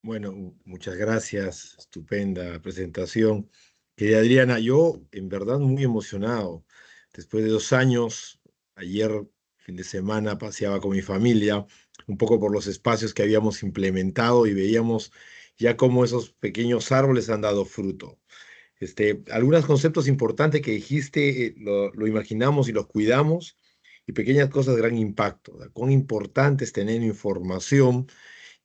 Bueno, muchas gracias, estupenda presentación. Querida Adriana, yo en verdad muy emocionado. Después de 2 años, ayer, fin de semana, paseaba con mi familia un poco por los espacios que habíamos implementado y veíamos ya cómo esos pequeños árboles han dado fruto. Algunos conceptos importantes que dijiste, lo imaginamos y los cuidamos, y pequeñas cosas de gran impacto. Cuán importante es tener información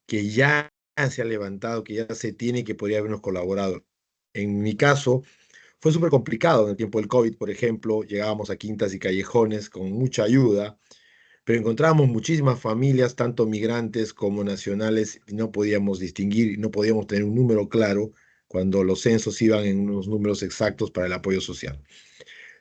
que ya se ha levantado, que ya se tiene, que podría habernos colaborado. En mi caso, fue súper complicado en el tiempo del COVID, por ejemplo, llegábamos a quintas y callejones con mucha ayuda, pero encontrábamos muchísimas familias, tanto migrantes como nacionales, y no podíamos distinguir, no podíamos tener un número claro cuando los censos iban en unos números exactos para el apoyo social.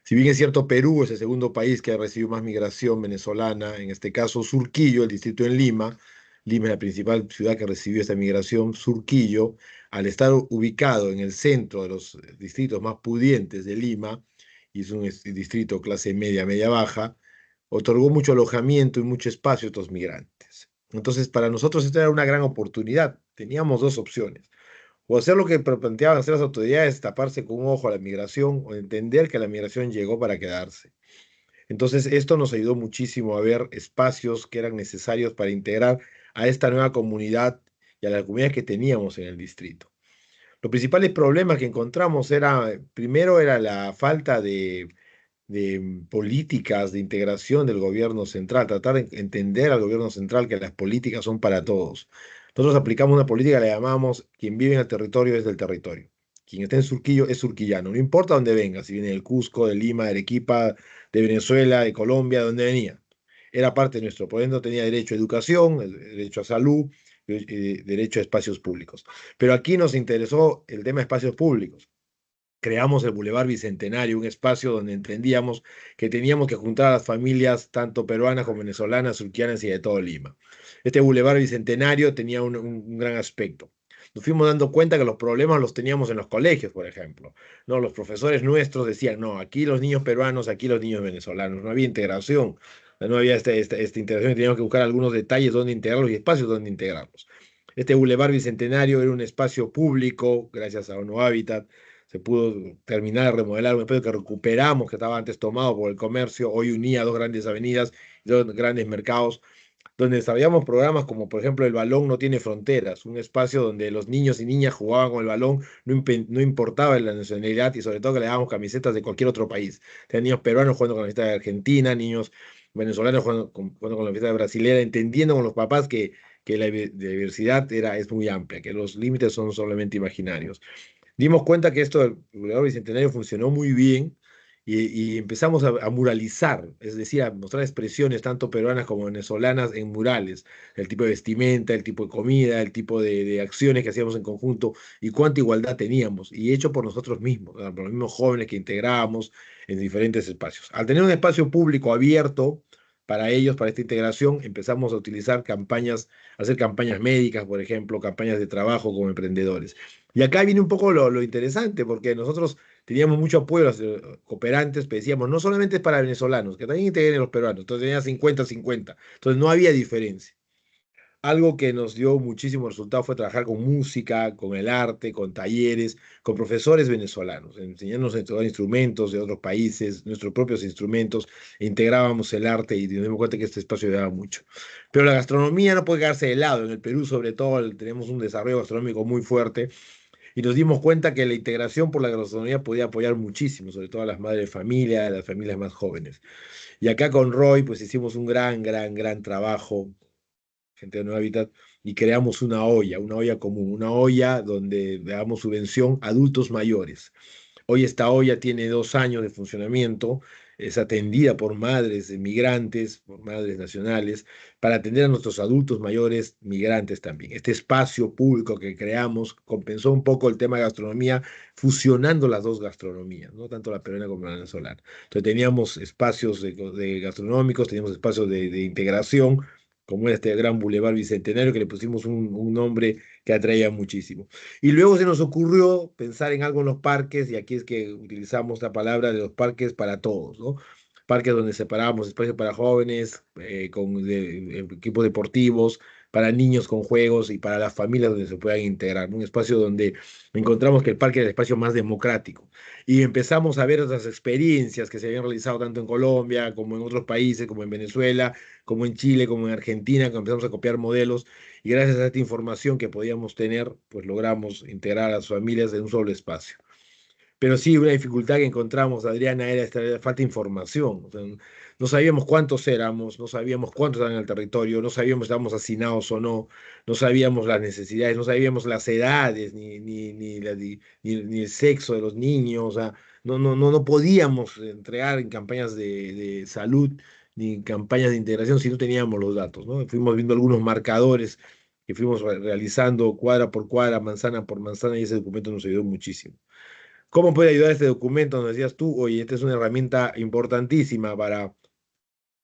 Si bien es cierto, Perú es el segundo país que ha recibido más migración venezolana, en este caso Surquillo, el distrito en Lima, Lima es la principal ciudad que recibió esta migración, Surquillo, al estar ubicado en el centro de los distritos más pudientes de Lima, y es un distrito clase media, media baja, otorgó mucho alojamiento y mucho espacio a estos migrantes. Entonces, para nosotros esta era una gran oportunidad. Teníamos dos opciones: o hacer lo que planteaban hacer las autoridades, taparse con un ojo a la migración, o entender que la migración llegó para quedarse. Entonces, esto nos ayudó muchísimo a ver espacios que eran necesarios para integrar a esta nueva comunidad y a la comunidad que teníamos en el distrito. Los principales problemas que encontramos primero era la falta de políticas de integración del gobierno central, tratar de entender al gobierno central que las políticas son para todos. Nosotros aplicamos una política que le llamamos: quien vive en el territorio es del territorio. Quien está en Surquillo es surquillano, no importa dónde venga, si viene del Cusco, de Lima, de Arequipa, de Venezuela, de Colombia, de donde venía. Era parte de nuestro, por ejemplo, tenía derecho a educación, derecho a salud, derecho a espacios públicos. Pero aquí nos interesó el tema de espacios públicos. Creamos el Boulevard Bicentenario, un espacio donde entendíamos que teníamos que juntar a las familias, tanto peruanas como venezolanas, surquianas y de todo Lima. Este Boulevard Bicentenario tenía un gran aspecto. Nos fuimos dando cuenta que los problemas los teníamos en los colegios, por ejemplo. ¿No? Los profesores nuestros decían: no, aquí los niños peruanos, aquí los niños venezolanos. No había integración, no había esta integración, y teníamos que buscar algunos detalles donde integrarlos y espacios donde integrarlos. Este Boulevard Bicentenario era un espacio público, gracias a ONU Habitat. Se pudo terminar de remodelar un espacio que recuperamos, que estaba antes tomado por el comercio. Hoy unía dos grandes avenidas y dos grandes mercados, donde desarrollamos programas como, por ejemplo, El Balón No Tiene Fronteras, un espacio donde los niños y niñas jugaban con el balón, no importaba la nacionalidad, y sobre todo que le dábamos camisetas de cualquier otro país. Tenían niños peruanos jugando con la camiseta de Argentina, niños venezolanos jugando con la camiseta brasileña, entendiendo con los papás que la diversidad es muy amplia, que los límites son solamente imaginarios. Dimos cuenta que esto del Boulevard Bicentenario funcionó muy bien, y empezamos a muralizar, es decir, a mostrar expresiones tanto peruanas como venezolanas en murales: el tipo de vestimenta, el tipo de comida, el tipo de acciones que hacíamos en conjunto, y cuánta igualdad teníamos, y hecho por nosotros mismos, por los mismos jóvenes que integrábamos en diferentes espacios. Al tener un espacio público abierto para ellos, para esta integración, empezamos a utilizar campañas, a hacer campañas médicas, por ejemplo, campañas de trabajo como emprendedores. Y acá viene un poco lo interesante, porque nosotros teníamos mucho apoyo a los cooperantes, pero decíamos: no solamente es para venezolanos, que también integren los peruanos. Entonces tenía 50-50. Entonces no había diferencia. Algo que nos dio muchísimo resultado fue trabajar con música, con el arte, con talleres, con profesores venezolanos, enseñarnos a tocar instrumentos de otros países, nuestros propios instrumentos. Integrábamos el arte y nos dimos cuenta que este espacio ayudaba mucho. Pero la gastronomía no puede quedarse de lado. En el Perú, sobre todo, tenemos un desarrollo gastronómico muy fuerte, y nos dimos cuenta que la integración por la gastronomía podía apoyar muchísimo, sobre todo a las madres de familia, a las familias más jóvenes. Y acá con Roy, pues hicimos un gran trabajo, gente de Nuevo Hábitat, y creamos una olla común, una olla donde le damos subvención a adultos mayores. Hoy esta olla tiene 2 años de funcionamiento. es atendida por madres migrantes, por madres nacionales, para atender a nuestros adultos mayores migrantes también. Este espacio público que creamos compensó un poco el tema de gastronomía, fusionando las dos gastronomías, no tanto la peruana como la venezolana. Entonces teníamos espacios de gastronómicos, teníamos espacios de integración, como este gran Boulevard Bicentenario, que le pusimos un nombre que atraía muchísimo. Y luego se nos ocurrió pensar en algo en los parques, y aquí es que utilizamos la palabra de los parques para todos, ¿no? Parques donde separábamos espacios para jóvenes, equipos deportivos, para niños con juegos y para las familias donde se puedan integrar. Un espacio donde encontramos que el parque era el espacio más democrático. Y empezamos a ver otras experiencias que se habían realizado tanto en Colombia como en otros países, como en Venezuela, como en Chile, como en Argentina, que empezamos a copiar modelos y gracias a esta información que podíamos tener, pues logramos integrar a las familias en un solo espacio. Pero sí, una dificultad que encontramos, Adriana, era esta falta de información. O sea, no sabíamos cuántos éramos, no sabíamos cuántos estaban en el territorio, no sabíamos si estábamos hacinados o no, no sabíamos las necesidades, no sabíamos las edades, ni el sexo de los niños. O sea, no podíamos entregar en campañas de salud ni en campañas de integración si no teníamos los datos, ¿no? Fuimos viendo algunos marcadores que fuimos realizando cuadra por cuadra, manzana por manzana, y ese documento nos ayudó muchísimo. ¿Cómo puede ayudar este documento? Nos decías tú, oye, esta es una herramienta importantísima para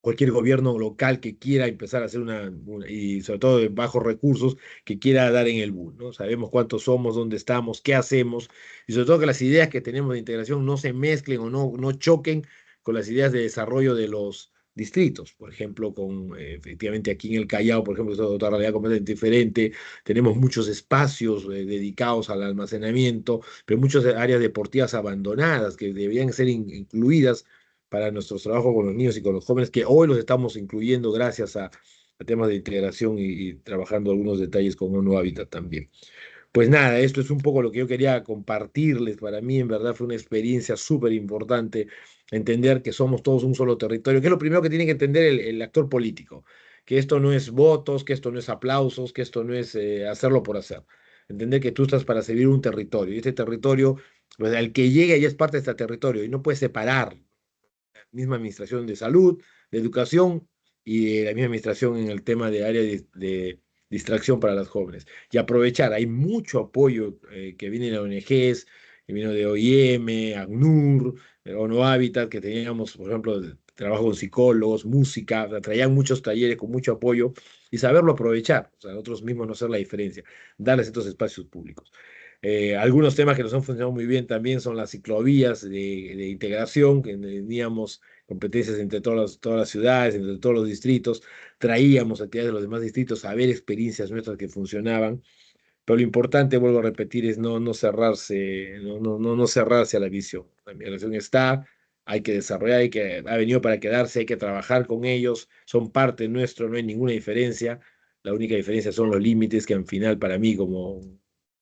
cualquier gobierno local que quiera empezar a hacer y sobre todo de bajos recursos, que quiera dar en el bull, ¿no? Sabemos cuántos somos, dónde estamos, qué hacemos, y sobre todo que las ideas que tenemos de integración no se mezclen o no choquen con las ideas de desarrollo de los distritos. Por ejemplo, efectivamente aquí en el Callao, por ejemplo, es otra realidad completamente diferente. Tenemos muchos espacios dedicados al almacenamiento, pero muchas áreas deportivas abandonadas que deberían ser incluidas para nuestros trabajos con los niños y con los jóvenes, que hoy los estamos incluyendo gracias a temas de integración y trabajando algunos detalles con ONU Hábitat también. Pues nada, esto es un poco lo que yo quería compartirles. Para mí, en verdad, fue una experiencia súper importante entender que somos todos un solo territorio, que es lo primero que tiene que entender el actor político, que esto no es votos, que esto no es aplausos, que esto no es hacerlo por hacer. Entender que tú estás para servir un territorio, y este territorio, pues al que llegue ya es parte de este territorio, y no puedes separar misma administración de salud, de educación y la misma administración en el tema de área de distracción para las jóvenes. Y aprovechar, hay mucho apoyo que viene de ONGs, que vino de OIM, ACNUR, ONU Habitat, que teníamos, por ejemplo, trabajo con psicólogos, música, traían muchos talleres con mucho apoyo y saberlo aprovechar, o sea, nosotros mismos no hacer la diferencia, darles estos espacios públicos. Algunos temas que nos han funcionado muy bien también son las ciclovías de integración, que teníamos competencias entre todas las ciudades, entre todos los distritos, traíamos actividades de los demás distritos a ver experiencias nuestras que funcionaban, pero lo importante, vuelvo a repetir, es no cerrarse, no cerrarse a la visión. La migración está, hay que desarrollar, ha venido para quedarse, hay que trabajar con ellos, son parte nuestro, no hay ninguna diferencia. La única diferencia son los límites que al final para mí como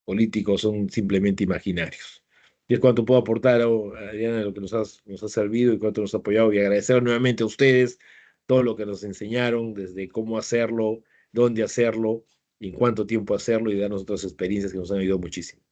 políticos son simplemente imaginarios. Y es cuanto puedo aportar, Adriana, lo que nos ha servido y cuánto nos ha apoyado, y agradecer nuevamente a ustedes todo lo que nos enseñaron, desde cómo hacerlo, dónde hacerlo, y en cuánto tiempo hacerlo, y darnos otras experiencias que nos han ayudado muchísimo.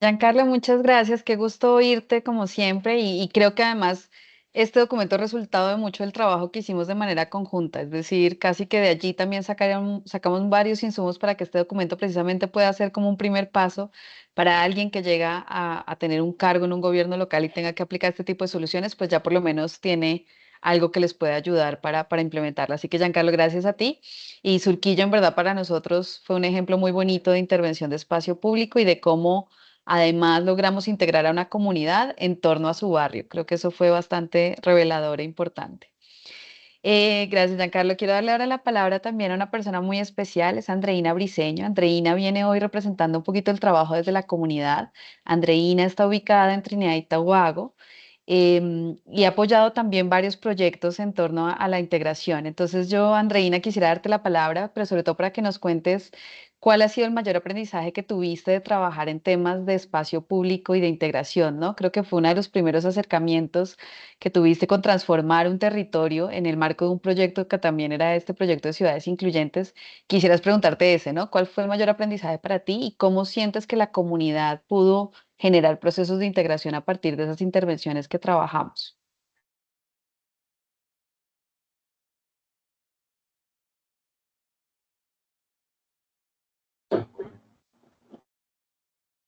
Giancarlo, muchas gracias. Qué gusto oírte como siempre y creo que además este documento es resultado de mucho del trabajo que hicimos de manera conjunta, es decir, casi que de allí también sacamos varios insumos para que este documento precisamente pueda ser como un primer paso para alguien que llega a tener un cargo en un gobierno local y tenga que aplicar este tipo de soluciones, pues ya por lo menos tiene algo que les pueda ayudar para implementarla. Así que Giancarlo, gracias a ti. Y Surquillo, en verdad, para nosotros fue un ejemplo muy bonito de intervención de espacio público y de cómo además, logramos integrar a una comunidad en torno a su barrio. Creo que eso fue bastante revelador e importante. Gracias, Giancarlo. Quiero darle ahora la palabra también a una persona muy especial, es Andreina Briceño. Andreina viene hoy representando un poquito el trabajo desde la comunidad. Andreina está ubicada en Trinidad y Tobago y ha apoyado también varios proyectos en torno a la integración. Entonces yo, Andreina, quisiera darte la palabra, pero sobre todo para que nos cuentes ¿Cuál ha sido el mayor aprendizaje que tuviste de trabajar en temas de espacio público y de integración, ¿no? Creo que fue uno de los primeros acercamientos que tuviste con transformar un territorio en el marco de un proyecto que también era este proyecto de ciudades incluyentes. Quisieras preguntarte ese, ¿no? ¿Cuál fue el mayor aprendizaje para ti y cómo sientes que la comunidad pudo generar procesos de integración a partir de esas intervenciones que trabajamos?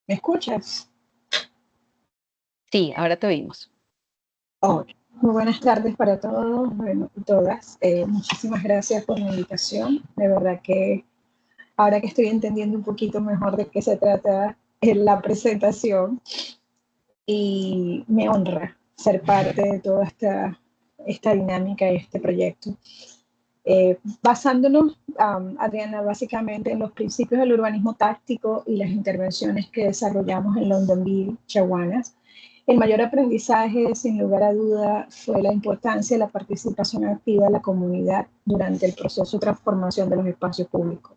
¿Me escuchas? Sí, ahora te oímos. Hola. Muy buenas tardes para todos, bueno, y todas. Muchísimas gracias por la invitación. De verdad que ahora que estoy entendiendo un poquito mejor de qué se trata en la presentación, y me honra ser parte de toda esta dinámica y este proyecto. Basándonos, Adriana, básicamente en los principios del urbanismo táctico y las intervenciones que desarrollamos en Londonville, Chaguanas, el mayor aprendizaje, sin lugar a duda, fue la importancia de la participación activa de la comunidad durante el proceso de transformación de los espacios públicos.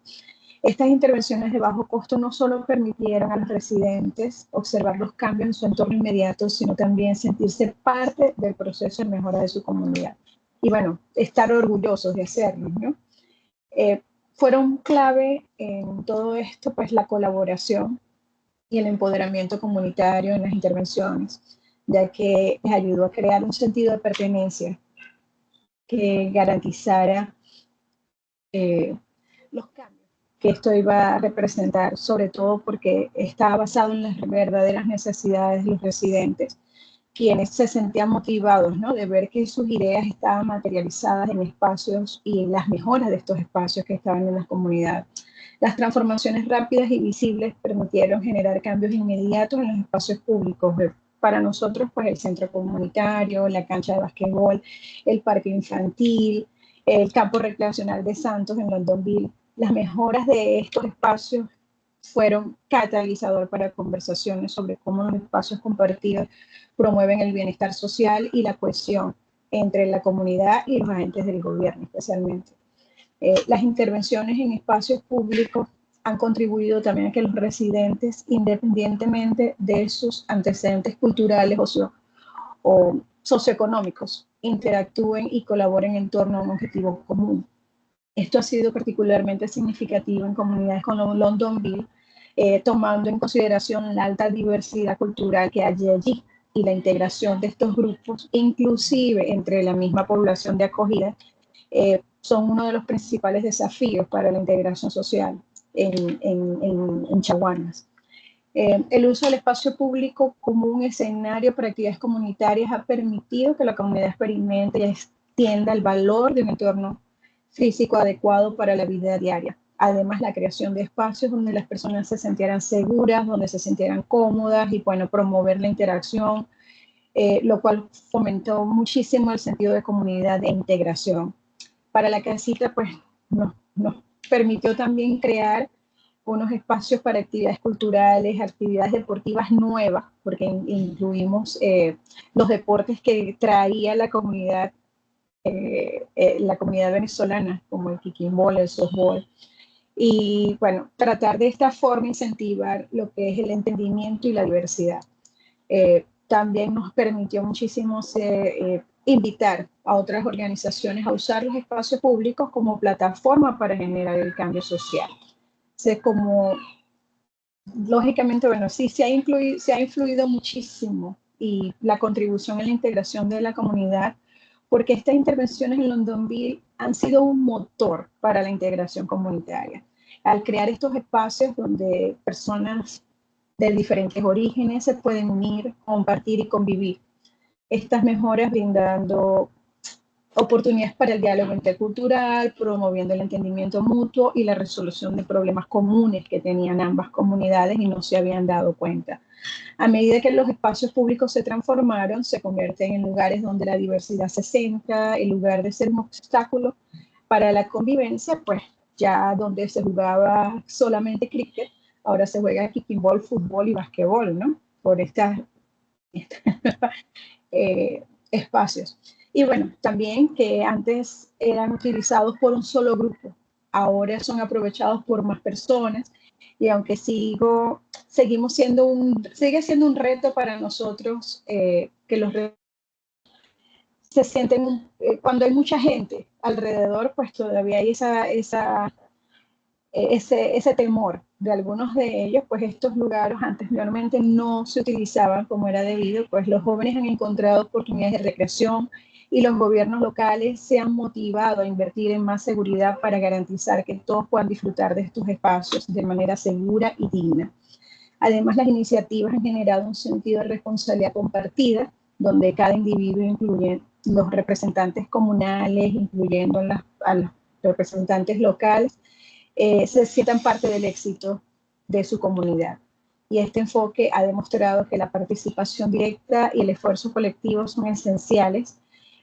Estas intervenciones de bajo costo no solo permitieron a los residentes observar los cambios en su entorno inmediato, sino también sentirse parte del proceso de mejora de su comunidad. Y bueno, estar orgullosos de hacerlo, ¿no? Fueron clave en todo esto, pues la colaboración y el empoderamiento comunitario en las intervenciones, ya que les ayudó a crear un sentido de pertenencia que garantizara los cambios que esto iba a representar, sobre todo porque estaba basado en las verdaderas necesidades de los residentes, quienes se sentían motivados, ¿no?, de ver que sus ideas estaban materializadas en espacios y en las mejoras de estos espacios que estaban en las comunidades. Las transformaciones rápidas y visibles permitieron generar cambios inmediatos en los espacios públicos. Para nosotros, pues el centro comunitario, la cancha de basquetbol, el parque infantil, el campo recreacional de Santos en Londonville. Las mejoras de estos espacios fueron catalizador para conversaciones sobre cómo los espacios compartidos promueven el bienestar social y la cohesión entre la comunidad y los agentes del gobierno, especialmente. Las intervenciones en espacios públicos han contribuido también a que los residentes, independientemente de sus antecedentes culturales o socioeconómicos, interactúen y colaboren en torno a un objetivo común. Esto ha sido particularmente significativo en comunidades como Londonville, tomando en consideración la alta diversidad cultural que hay allí y la integración de estos grupos, inclusive entre la misma población de acogida, son uno de los principales desafíos para la integración social en Chaguanas. El uso del espacio público como un escenario para actividades comunitarias ha permitido que la comunidad experimente y extienda el valor de un entorno físico adecuado para la vida diaria. Además, la creación de espacios donde las personas se sintieran seguras, donde se sintieran cómodas y, bueno, promover la interacción, lo cual fomentó muchísimo el sentido de comunidad e integración. Para la casita, pues, nos permitió también crear unos espacios para actividades culturales, actividades deportivas nuevas, porque incluimos los deportes que traía la comunidad venezolana, como el kicking-ball, el softball. Y bueno, tratar de esta forma incentivar lo que es el entendimiento y la diversidad. También nos permitió muchísimo invitar a otras organizaciones a usar los espacios públicos como plataforma para generar el cambio social. Como, lógicamente, bueno, sí, se ha influido muchísimo y la contribución en la integración de la comunidad, porque estas intervenciones en Londonville han sido un motor para la integración comunitaria. Al crear estos espacios donde personas de diferentes orígenes se pueden unir, compartir y convivir. Estas mejoras brindando oportunidades para el diálogo intercultural, promoviendo el entendimiento mutuo y la resolución de problemas comunes que tenían ambas comunidades y no se habían dado cuenta. A medida que los espacios públicos se transformaron, se convierten en lugares donde la diversidad se centra, en lugar de ser un obstáculo para la convivencia, pues ya donde se jugaba solamente cricket, ahora se juega kicking ball, fútbol y basquetbol, ¿no? Por estas espacios. Y bueno, también que antes eran utilizados por un solo grupo, ahora son aprovechados por más personas. Y aunque seguimos sigue siendo un reto para nosotros que los se sienten, cuando hay mucha gente alrededor, pues todavía hay ese temor de algunos de ellos, pues estos lugares anteriormente no se utilizaban como era debido, pues los jóvenes han encontrado oportunidades de recreación y los gobiernos locales se han motivado a invertir en más seguridad para garantizar que todos puedan disfrutar de estos espacios de manera segura y digna. Además, las iniciativas han generado un sentido de responsabilidad compartida, donde cada individuo, incluye los representantes comunales, incluyendo a los representantes locales, se sientan parte del éxito de su comunidad. Y este enfoque ha demostrado que la participación directa y el esfuerzo colectivo son esenciales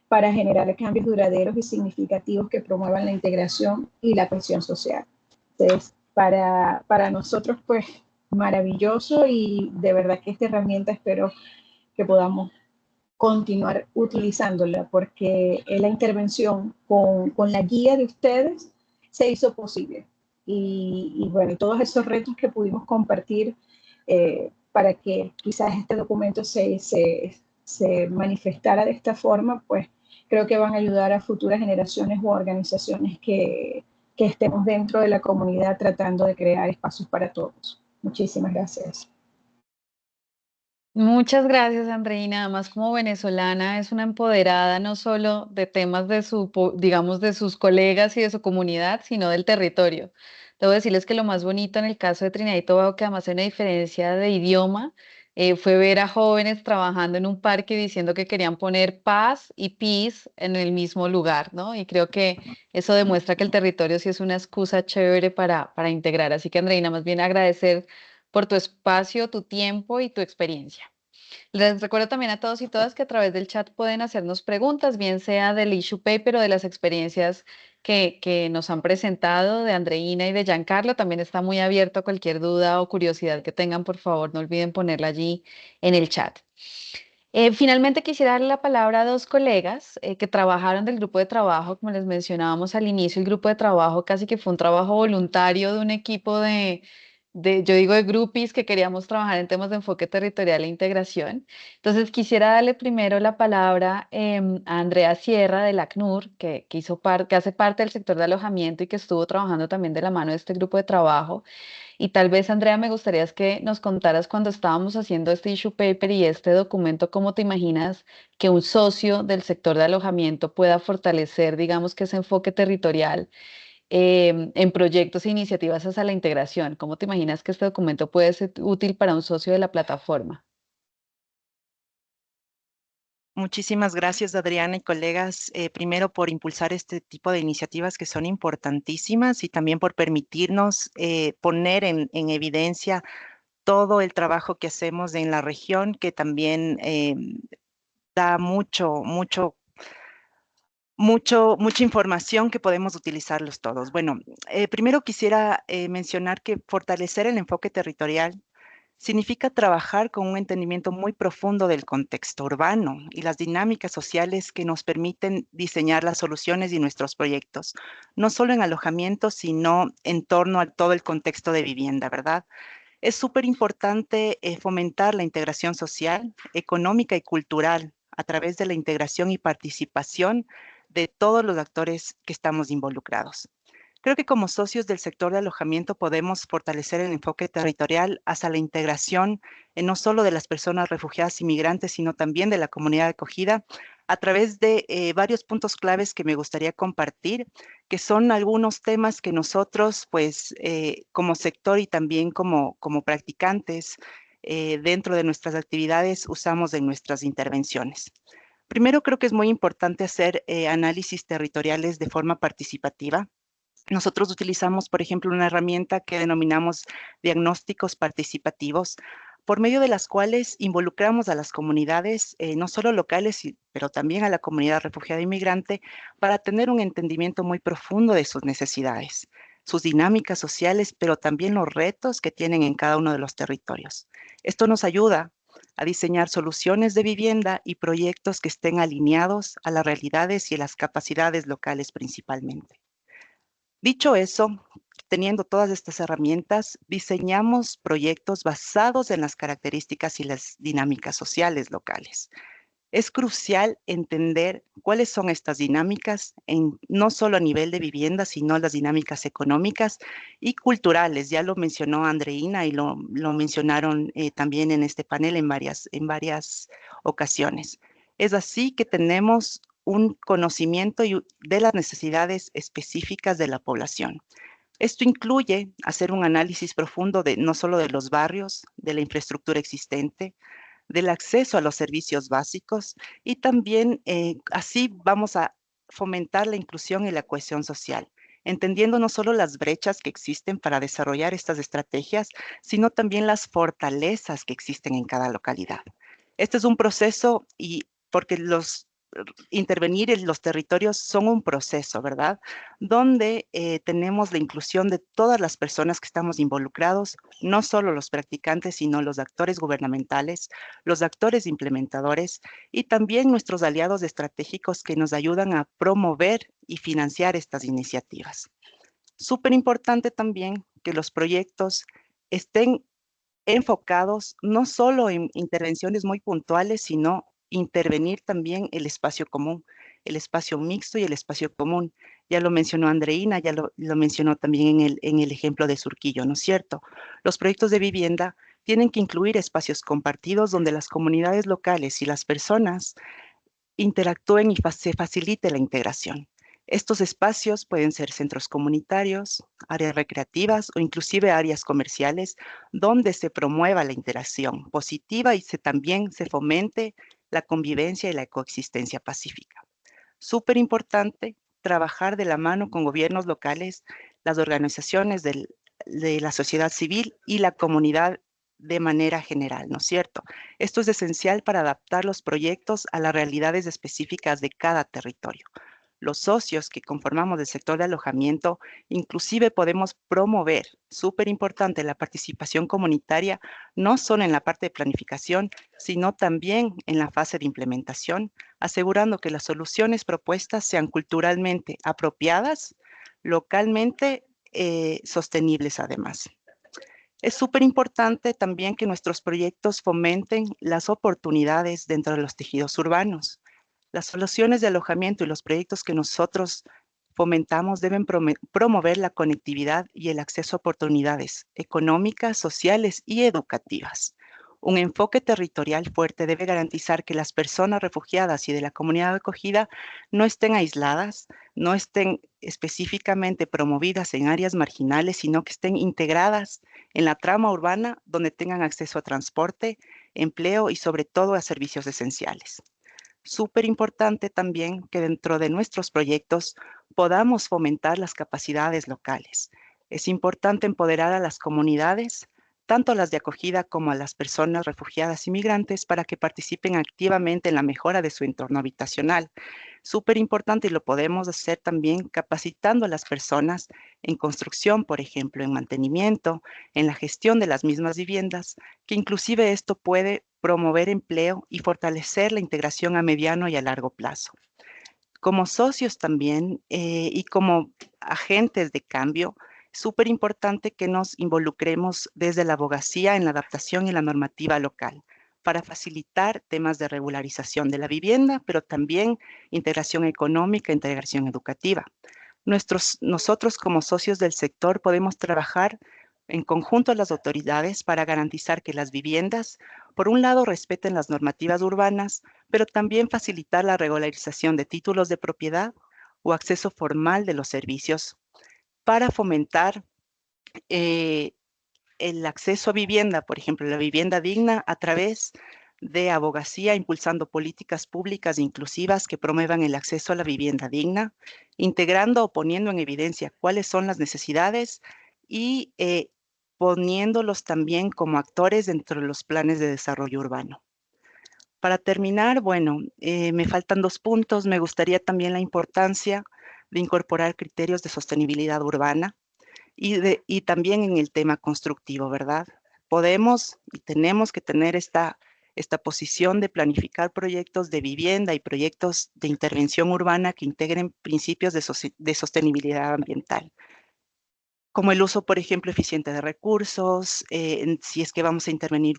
para generar cambios duraderos y significativos que promuevan la integración y la cohesión social. Entonces, para nosotros, pues, maravilloso, y de verdad que esta herramienta espero que podamos continuar utilizándola, porque la intervención con la guía de ustedes se hizo posible. Y bueno, todos esos retos que pudimos compartir para que quizás este documento se manifestara de esta forma, pues creo que van a ayudar a futuras generaciones o organizaciones que estemos dentro de la comunidad tratando de crear espacios para todos. Muchísimas gracias. Muchas gracias, Andreina. Además, como venezolana, es una empoderada no solo de temas de digamos, de sus colegas y de su comunidad, sino del territorio. Debo decirles que lo más bonito en el caso de Trinidad y Tobago, que además hay una diferencia de idioma, fue ver a jóvenes trabajando en un parque diciendo que querían poner paz y peace en el mismo lugar, ¿no? Y creo que eso demuestra que el territorio sí es una excusa chévere para integrar. Así que, Andreina, más bien agradecer por tu espacio, tu tiempo y tu experiencia. Les recuerdo también a todos y todas que a través del chat pueden hacernos preguntas, bien sea del issue paper o de las experiencias que nos han presentado de Andreina y de Giancarlo. También está muy abierto a cualquier duda o curiosidad que tengan, por favor, no olviden ponerla allí en el chat. Finalmente quisiera darle la palabra a dos colegas que trabajaron del grupo de trabajo. Como les mencionábamos al inicio, el grupo de trabajo casi que fue un trabajo voluntario de un equipo yo digo de groupies que queríamos trabajar en temas de enfoque territorial e integración. Entonces quisiera darle primero la palabra a Andrea Sierra del ACNUR, que hace parte del sector de alojamiento y que estuvo trabajando también de la mano de este grupo de trabajo. Y tal vez, Andrea, me gustaría es que nos contaras cuando estábamos haciendo este issue paper y este documento, ¿cómo te imaginas que un socio del sector de alojamiento pueda fortalecer, digamos, que ese enfoque territorial en proyectos e iniciativas hacia la integración? ¿Cómo te imaginas que este documento puede ser útil para un socio de la plataforma? Muchísimas gracias, Adriana y colegas, primero por impulsar este tipo de iniciativas que son importantísimas y también por permitirnos poner en evidencia todo el trabajo que hacemos en la región, que también da mucha información que podemos utilizarlos todos. Bueno, primero quisiera mencionar que fortalecer el enfoque territorial significa trabajar con un entendimiento muy profundo del contexto urbano y las dinámicas sociales que nos permiten diseñar las soluciones y nuestros proyectos, no solo en alojamiento, sino en torno a todo el contexto de vivienda, ¿verdad? Es súper importante fomentar la integración social, económica y cultural a través de la integración y participación de todos los actores que estamos involucrados. Creo que como socios del sector de alojamiento podemos fortalecer el enfoque territorial hacia la integración no solo de las personas refugiadas y migrantes, sino también de la comunidad acogida a través de varios puntos claves que me gustaría compartir, que son algunos temas que nosotros, pues, como sector y también como practicantes dentro de nuestras actividades usamos en nuestras intervenciones. Primero, creo que es muy importante hacer análisis territoriales de forma participativa. Nosotros utilizamos, por ejemplo, una herramienta que denominamos diagnósticos participativos, por medio de las cuales involucramos a las comunidades, no solo locales, pero también a la comunidad refugiada e inmigrante, para tener un entendimiento muy profundo de sus necesidades, sus dinámicas sociales, pero también los retos que tienen en cada uno de los territorios. Esto nos ayuda a diseñar soluciones de vivienda y proyectos que estén alineados a las realidades y a las capacidades locales principalmente. Dicho eso, teniendo todas estas herramientas, diseñamos proyectos basados en las características y las dinámicas sociales locales. Es crucial entender cuáles son estas dinámicas, no solo a nivel de vivienda, sino las dinámicas económicas y culturales. Ya lo mencionó Andreina y lo mencionaron también en este panel en varias ocasiones. Es así que tenemos un conocimiento de las necesidades específicas de la población. Esto incluye hacer un análisis profundo no solo de los barrios, de la infraestructura existente, del acceso a los servicios básicos y también así vamos a fomentar la inclusión y la cohesión social, entendiendo no solo las brechas que existen para desarrollar estas estrategias, sino también las fortalezas que existen en cada localidad. Este es un proceso y porque intervenir en los territorios son un proceso, ¿verdad? Donde tenemos la inclusión de todas las personas que estamos involucrados, no solo los practicantes, sino los actores gubernamentales, los actores implementadores y también nuestros aliados estratégicos que nos ayudan a promover y financiar estas iniciativas. Súper importante también que los proyectos estén enfocados no solo en intervenciones muy puntuales, sino intervenir también el espacio común, el espacio mixto y el espacio común. Ya lo mencionó Andreina, ya lo mencionó también en el ejemplo de Surquillo, ¿no es cierto? Los proyectos de vivienda tienen que incluir espacios compartidos donde las comunidades locales y las personas interactúen y se facilite la integración. Estos espacios pueden ser centros comunitarios, áreas recreativas o inclusive áreas comerciales donde se promueva la interacción positiva y también se fomente la convivencia y la coexistencia pacífica. Súper importante trabajar de la mano con gobiernos locales, las organizaciones de la sociedad civil y la comunidad de manera general, ¿no es cierto? Esto es esencial para adaptar los proyectos a las realidades específicas de cada territorio. Los socios que conformamos el sector de alojamiento, inclusive podemos promover, súper importante, la participación comunitaria, no solo en la parte de planificación, sino también en la fase de implementación, asegurando que las soluciones propuestas sean culturalmente apropiadas, localmente sostenibles además. Es súper importante también que nuestros proyectos fomenten las oportunidades dentro de los tejidos urbanos. Las soluciones de alojamiento y los proyectos que nosotros fomentamos deben promover la conectividad y el acceso a oportunidades económicas, sociales y educativas. Un enfoque territorial fuerte debe garantizar que las personas refugiadas y de la comunidad de acogida no estén aisladas, no estén específicamente promovidas en áreas marginales, sino que estén integradas en la trama urbana donde tengan acceso a transporte, empleo y sobre todo a servicios esenciales. Súper importante también que dentro de nuestros proyectos podamos fomentar las capacidades locales. Es importante empoderar a las comunidades, tanto las de acogida como a las personas refugiadas y migrantes, para que participen activamente en la mejora de su entorno habitacional. Súper importante y lo podemos hacer también capacitando a las personas en construcción, por ejemplo, en mantenimiento, en la gestión de las mismas viviendas, que inclusive esto puede promover empleo y fortalecer la integración a mediano y a largo plazo. Como socios también y como agentes de cambio, súper importante que nos involucremos desde la abogacía en la adaptación y la normativa local para facilitar temas de regularización de la vivienda, pero también integración económica, integración educativa. Nosotros como socios del sector podemos trabajar en conjunto a las autoridades para garantizar que las viviendas, por un lado, respeten las normativas urbanas, pero también facilitar la regularización de títulos de propiedad o acceso formal de los servicios para fomentar el acceso a vivienda, por ejemplo, la vivienda digna a través de abogacía, impulsando políticas públicas inclusivas que promuevan el acceso a la vivienda digna, integrando o poniendo en evidencia cuáles son las necesidades y poniéndolos también como actores dentro de los planes de desarrollo urbano. Para terminar, bueno, me faltan 2 puntos. Me gustaría también la importancia de incorporar criterios de sostenibilidad urbana y también en el tema constructivo, ¿verdad? Podemos y tenemos que tener esta posición de planificar proyectos de vivienda y proyectos de intervención urbana que integren principios de sostenibilidad ambiental. como el uso, por ejemplo, eficiente de recursos. Si es que vamos a intervenir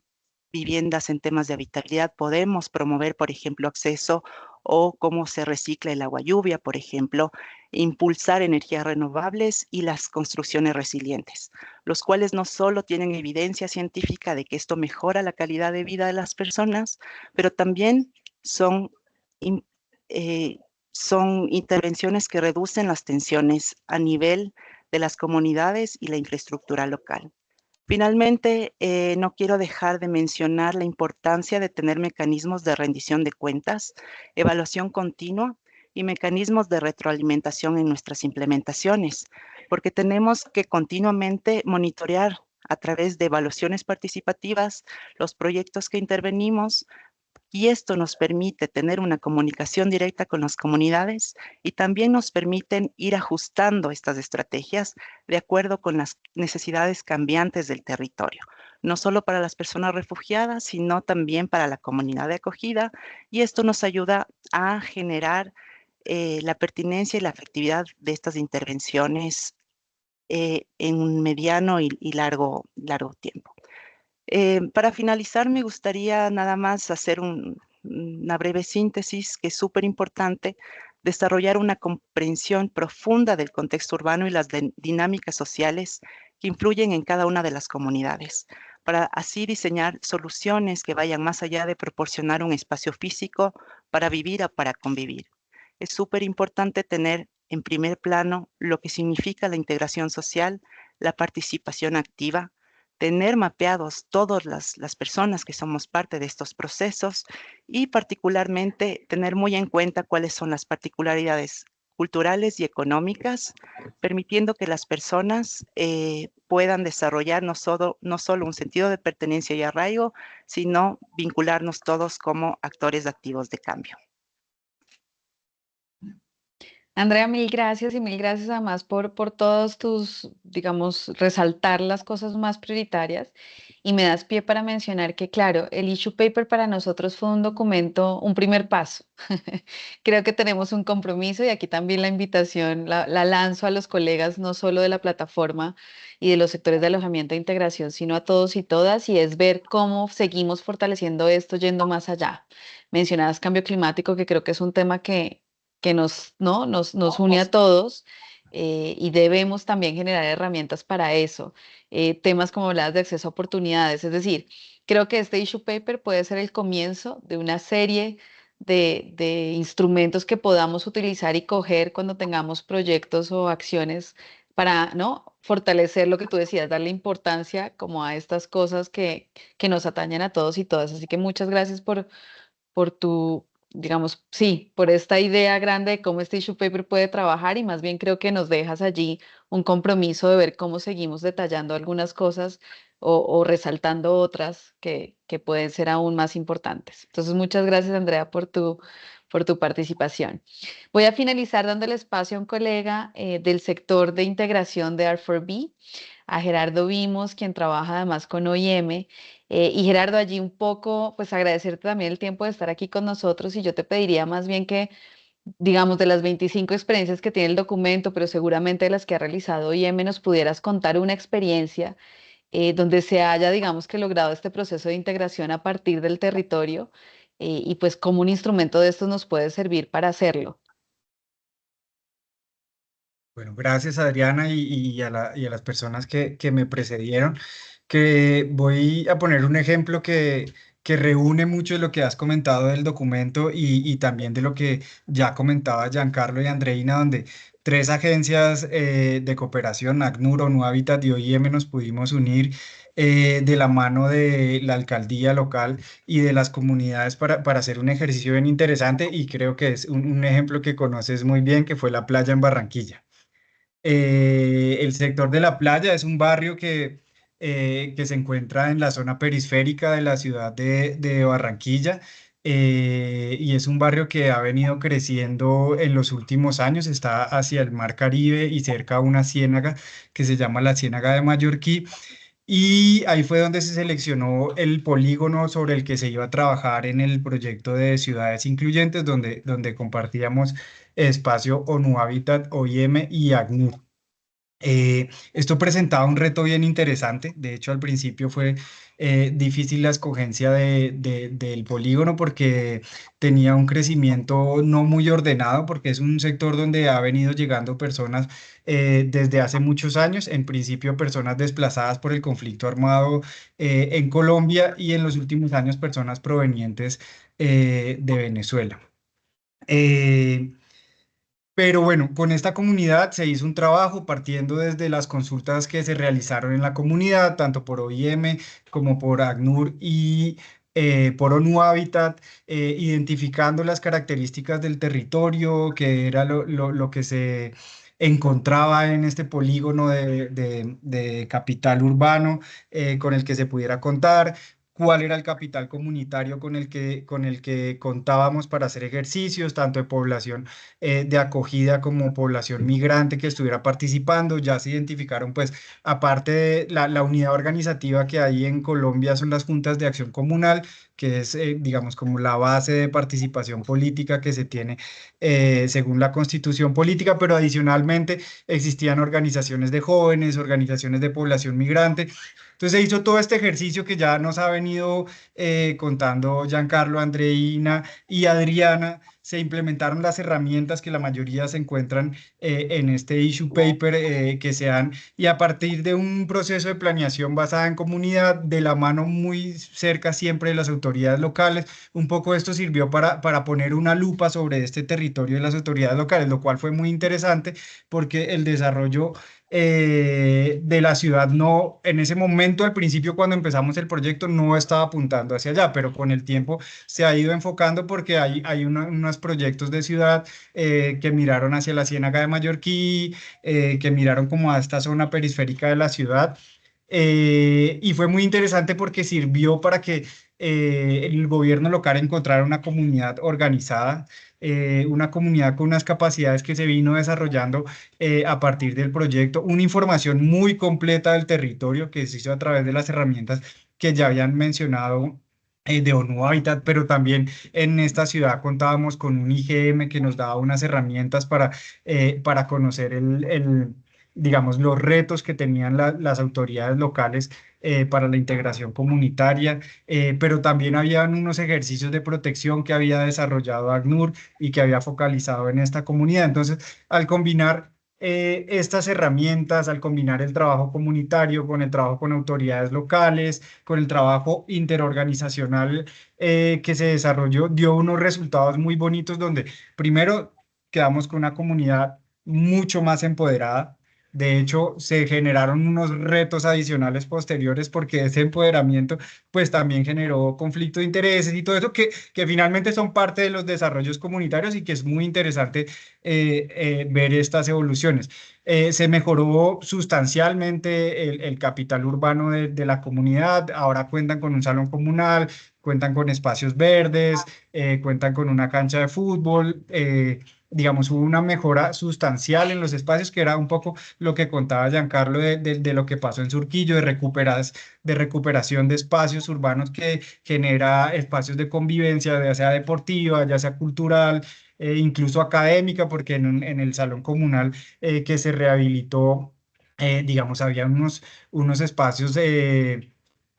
viviendas en temas de habitabilidad, podemos promover, por ejemplo, acceso o cómo se recicla el agua lluvia, por ejemplo, impulsar energías renovables y las construcciones resilientes, los cuales no solo tienen evidencia científica de que esto mejora la calidad de vida de las personas, pero también son intervenciones que reducen las tensiones a nivel de las comunidades y la infraestructura local. Finalmente, no quiero dejar de mencionar la importancia de tener mecanismos de rendición de cuentas, evaluación continua y mecanismos de retroalimentación en nuestras implementaciones, porque tenemos que continuamente monitorear a través de evaluaciones participativas los proyectos que intervenimos, y esto nos permite tener una comunicación directa con las comunidades y también nos permiten ir ajustando estas estrategias de acuerdo con las necesidades cambiantes del territorio, no solo para las personas refugiadas, sino también para la comunidad de acogida, y esto nos ayuda a generar la pertinencia y la efectividad de estas intervenciones en un mediano y largo tiempo. Para finalizar, me gustaría nada más hacer una breve síntesis que es súper importante, desarrollar una comprensión profunda del contexto urbano y las dinámicas sociales que influyen en cada una de las comunidades, para así diseñar soluciones que vayan más allá de proporcionar un espacio físico para vivir o para convivir. Es súper importante tener en primer plano lo que significa la integración social, la participación activa, tener mapeados todas las personas que somos parte de estos procesos y particularmente tener muy en cuenta cuáles son las particularidades culturales y económicas, permitiendo que las personas puedan desarrollar no solo un sentido de pertenencia y arraigo, sino vincularnos todos como actores activos de cambio. Andrea, mil gracias y mil gracias además por todos tus, digamos, resaltar las cosas más prioritarias. Y me das pie para mencionar que, claro, el issue paper para nosotros fue un documento, un primer paso. Creo que tenemos un compromiso y aquí también la invitación la lanzo a los colegas, no solo de la plataforma y de los sectores de alojamiento e integración, sino a todos y todas, y es ver cómo seguimos fortaleciendo esto yendo más allá. Mencionabas cambio climático, que creo que es un tema que nos, ¿no? nos une a todos, y debemos también generar herramientas para eso. Temas como hablabas de acceso a oportunidades, es decir, creo que este issue paper puede ser el comienzo de una serie de instrumentos que podamos utilizar y coger cuando tengamos proyectos o acciones para, ¿no? fortalecer lo que tú decías, darle importancia como a estas cosas que nos atañen a todos y todas. Así que muchas gracias por tu, digamos, sí, por esta idea grande de cómo este issue paper puede trabajar, y más bien creo que nos dejas allí un compromiso de ver cómo seguimos detallando algunas cosas o resaltando otras que pueden ser aún más importantes. Entonces, muchas gracias, Andrea, por tu participación. Voy a finalizar dando el espacio a un colega del sector de integración de R4B, a Gerardo Vimos, quien trabaja además con OIM. Y Gerardo, allí un poco, pues agradecerte también el tiempo de estar aquí con nosotros, y yo te pediría más bien que, digamos, de las 25 experiencias que tiene el documento, pero seguramente de las que ha realizado OIM, nos pudieras contar una experiencia donde se haya, digamos, que logrado este proceso de integración a partir del territorio, y pues cómo un instrumento de estos nos puede servir para hacerlo. Bueno, gracias Adriana y a las personas que me precedieron, que voy a poner un ejemplo que reúne mucho de lo que has comentado del documento y también de lo que ya comentaba Giancarlo y Andreina, donde tres agencias de cooperación, ACNUR, ONU Habitat y OIM, nos pudimos unir de la mano de la alcaldía local y de las comunidades para hacer un ejercicio bien interesante, y creo que es un ejemplo que conoces muy bien, que fue la playa en Barranquilla. El sector de la playa es un barrio que se encuentra en la zona periférica de la ciudad de Barranquilla, y es un barrio que ha venido creciendo en los últimos años. Está hacia el Mar Caribe y cerca a una ciénaga que se llama la Ciénaga de Mallorquí, y ahí fue donde se seleccionó el polígono sobre el que se iba a trabajar en el proyecto de ciudades incluyentes, donde compartíamos espacio ONU Habitat, OIM y ACNUR. Esto presentaba un reto bien interesante. De hecho, al principio fue difícil la escogencia del polígono porque tenía un crecimiento no muy ordenado, porque es un sector donde ha venido llegando personas desde hace muchos años, en principio personas desplazadas por el conflicto armado en Colombia y en los últimos años personas provenientes de Venezuela. Pero bueno, con esta comunidad se hizo un trabajo partiendo desde las consultas que se realizaron en la comunidad, tanto por OIM como por ACNUR y por ONU Habitat, identificando las características del territorio, que era lo que se encontraba en este polígono de capital urbano con el que se pudiera contar, cuál era el capital comunitario con el que contábamos para hacer ejercicios, tanto de población de acogida como población migrante que estuviera participando. Ya se identificaron, pues, aparte de la unidad organizativa que hay en Colombia, son las juntas de acción comunal, que es, digamos, como la base de participación política que se tiene según la constitución política, pero adicionalmente existían organizaciones de jóvenes, organizaciones de población migrante. Entonces se hizo todo este ejercicio que ya nos ha venido contando Giancarlo, Andreina y Adriana. Se implementaron las herramientas que la mayoría se encuentran en este issue paper que se dan, y a partir de un proceso de planeación basada en comunidad, de la mano muy cerca siempre de las autoridades locales. Un poco esto sirvió para poner una lupa sobre este territorio de las autoridades locales, lo cual fue muy interesante porque el desarrollo de la ciudad no, en ese momento, al principio cuando empezamos el proyecto, no estaba apuntando hacia allá, pero con el tiempo se ha ido enfocando porque hay unos proyectos de ciudad que miraron hacia la Ciénaga de Mallorquí, que miraron como a esta zona periférica de la ciudad. Y fue muy interesante porque sirvió para que el gobierno local encontrara una comunidad organizada, una comunidad con unas capacidades que se vino desarrollando a partir del proyecto, una información muy completa del territorio que se hizo a través de las herramientas que ya habían mencionado de ONU Habitat, pero también en esta ciudad contábamos con un IGM que nos daba unas herramientas para conocer digamos, los retos que tenían las autoridades locales para la integración comunitaria, pero también habían unos ejercicios de protección que había desarrollado ACNUR y que había focalizado en esta comunidad. Entonces, al combinar estas herramientas, al combinar el trabajo comunitario con el trabajo con autoridades locales, con el trabajo interorganizacional que se desarrolló, dio unos resultados muy bonitos donde primero quedamos con una comunidad mucho más empoderada. De hecho, se generaron unos retos adicionales posteriores porque ese empoderamiento pues también generó conflicto de intereses y todo eso que finalmente son parte de los desarrollos comunitarios y que es muy interesante ver estas evoluciones. Se mejoró sustancialmente el capital urbano de la comunidad. Ahora cuentan con un salón comunal, cuentan con espacios verdes, cuentan con una cancha de fútbol. Digamos, hubo una mejora sustancial en los espacios, que era un poco lo que contaba Giancarlo de lo que pasó en Surquillo, de recuperación de espacios urbanos que genera espacios de convivencia, ya sea deportiva, ya sea cultural, incluso académica, porque en el salón comunal que se rehabilitó, digamos, había unos espacios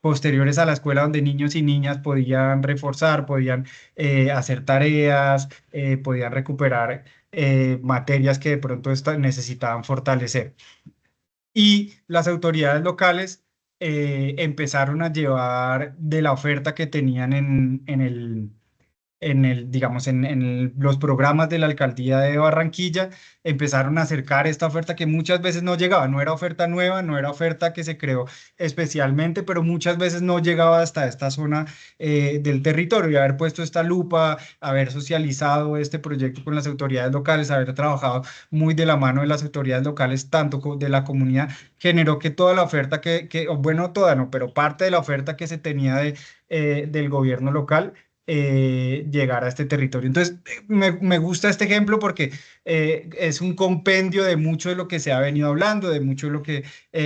posteriores a la escuela donde niños y niñas podían reforzar, podían hacer tareas, podían recuperar materias que de pronto necesitaban fortalecer. Y las autoridades locales empezaron a llevar de la oferta que tenían digamos, en los programas de la alcaldía de Barranquilla, empezaron a acercar esta oferta que muchas veces no llegaba, no era oferta nueva, no era oferta que se creó especialmente, pero muchas veces no llegaba hasta esta zona del territorio, y haber puesto esta lupa, haber socializado este proyecto con las autoridades locales, haber trabajado muy de la mano de las autoridades locales, tanto de la comunidad, generó que toda la oferta bueno, toda no, pero parte de la oferta que se tenía del gobierno local llegar a este territorio. Entonces, me gusta este ejemplo porque es un compendio de mucho de lo que se ha venido hablando, de mucho de lo que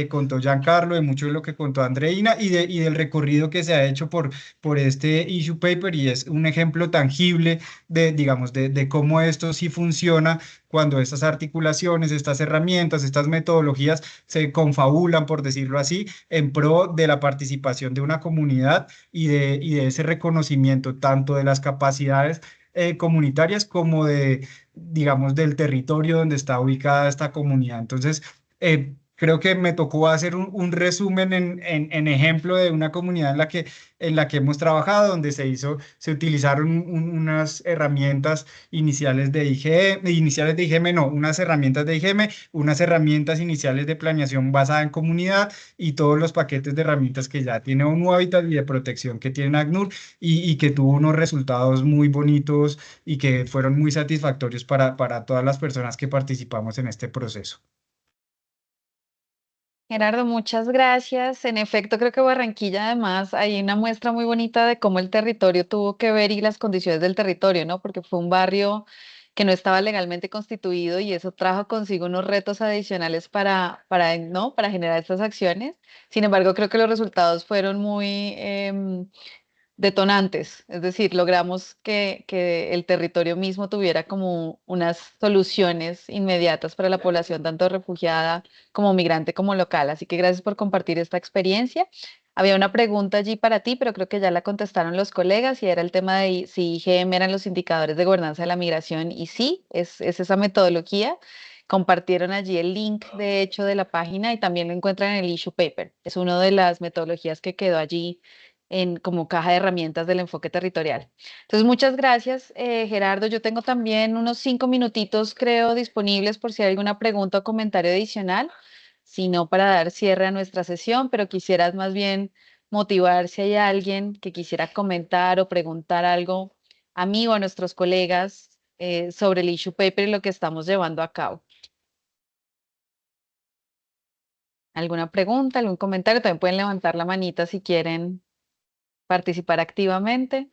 contó Giancarlo, de mucho de lo que contó Andreina y del recorrido que se ha hecho por este issue paper, y es un ejemplo tangible digamos, de cómo esto sí funciona cuando estas articulaciones, estas herramientas, estas metodologías se confabulan, por decirlo así, en pro de la participación de una comunidad y de ese reconocimiento tanto de las capacidades comunitarias como de, digamos, del territorio donde está ubicada esta comunidad. Entonces, creo que me tocó hacer un resumen en ejemplo de una comunidad en la que hemos trabajado, donde se utilizaron unas herramientas iniciales de IGM, no, unas herramientas de IGM, unas herramientas iniciales de planeación basada en comunidad y todos los paquetes de herramientas que ya tiene ONU Habitat y de protección que tiene ACNUR y que tuvo unos resultados muy bonitos y que fueron muy satisfactorios para todas las personas que participamos en este proceso. Gerardo, muchas gracias. En efecto, creo que Barranquilla además hay una muestra muy bonita de cómo el territorio tuvo que ver y las condiciones del territorio, ¿no? Porque fue un barrio que no estaba legalmente constituido y eso trajo consigo unos retos adicionales ¿no? Para generar estas acciones. Sin embargo, creo que los resultados fueron muy detonantes, es decir, logramos que el territorio mismo tuviera como unas soluciones inmediatas para la población, tanto refugiada como migrante como local. Así que gracias por compartir esta experiencia. Había una pregunta allí para ti, pero creo que ya la contestaron los colegas y era el tema de si IGM eran los indicadores de gobernanza de la migración y sí, es esa metodología. Compartieron allí el link, de hecho, de la página y también lo encuentran en el issue paper. Es una de las metodologías que quedó allí como caja de herramientas del enfoque territorial. Entonces, muchas gracias, Gerardo. Yo tengo también unos 5 minutitos, creo, disponibles por si hay alguna pregunta o comentario adicional, si no para dar cierre a nuestra sesión, pero quisieras más bien motivar si hay alguien que quisiera comentar o preguntar algo a mí o a nuestros colegas sobre el issue paper y lo que estamos llevando a cabo. ¿Alguna pregunta, algún comentario? También pueden levantar la manita si quieren participar activamente.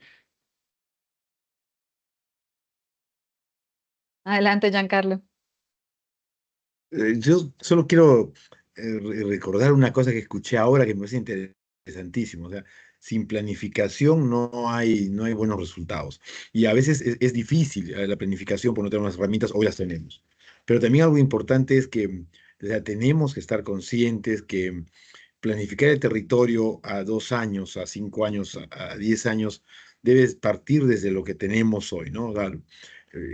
Adelante, Giancarlo. Yo solo quiero recordar una cosa que escuché ahora que me parece interesantísimo. O sea, sin planificación no hay buenos resultados. Y a veces es difícil la planificación por no tener unas herramientas, hoy las tenemos. Pero también algo importante es que o sea, tenemos que estar conscientes que planificar el territorio a 2 años, a 5 años, a 10 años, debe partir desde lo que tenemos hoy, ¿no? O sea,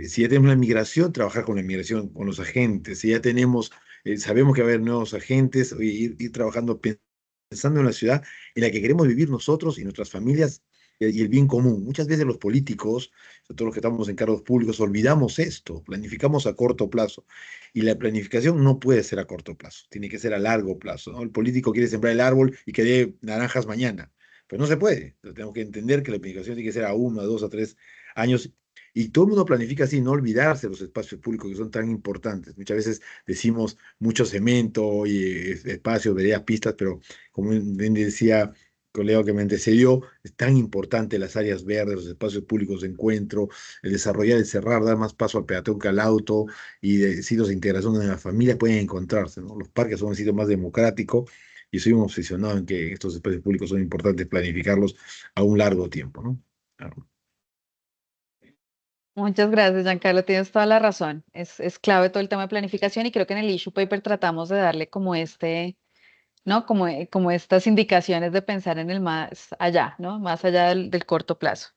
si ya tenemos la migración, trabajar con la migración, con los agentes. Si ya tenemos, sabemos que va a haber nuevos agentes, ir trabajando pensando en la ciudad en la que queremos vivir nosotros y nuestras familias y el bien común. Muchas veces los políticos, sobre todo los que estamos en cargos públicos, olvidamos esto, planificamos a corto plazo. Y la planificación no puede ser a corto plazo, tiene que ser a largo plazo, ¿no? El político quiere sembrar el árbol y que dé naranjas mañana, pero no se puede. Entonces, tenemos que entender que la planificación tiene que ser a 1, a 2, a 3 años. Y todo el mundo planifica así, no olvidarse de los espacios públicos que son tan importantes. Muchas veces decimos mucho cemento y espacios, veredas, pistas, pero como bien decía el colega que me antecedió, es tan importante las áreas verdes, los espacios públicos de encuentro, el desarrollar, el cerrar, dar más paso al peatón que al auto y de sitios de integración donde las familias pueden encontrarse, ¿no? Los parques son un sitio más democrático y soy un obsesionado en que estos espacios públicos son importantes planificarlos a un largo tiempo, ¿no? Claro. Muchas gracias, Giancarlo. Tienes toda la razón. Es clave todo el tema de planificación y creo que en el issue paper tratamos de darle como ¿no? Como estas indicaciones de pensar en el más allá, ¿no? Más allá del corto plazo.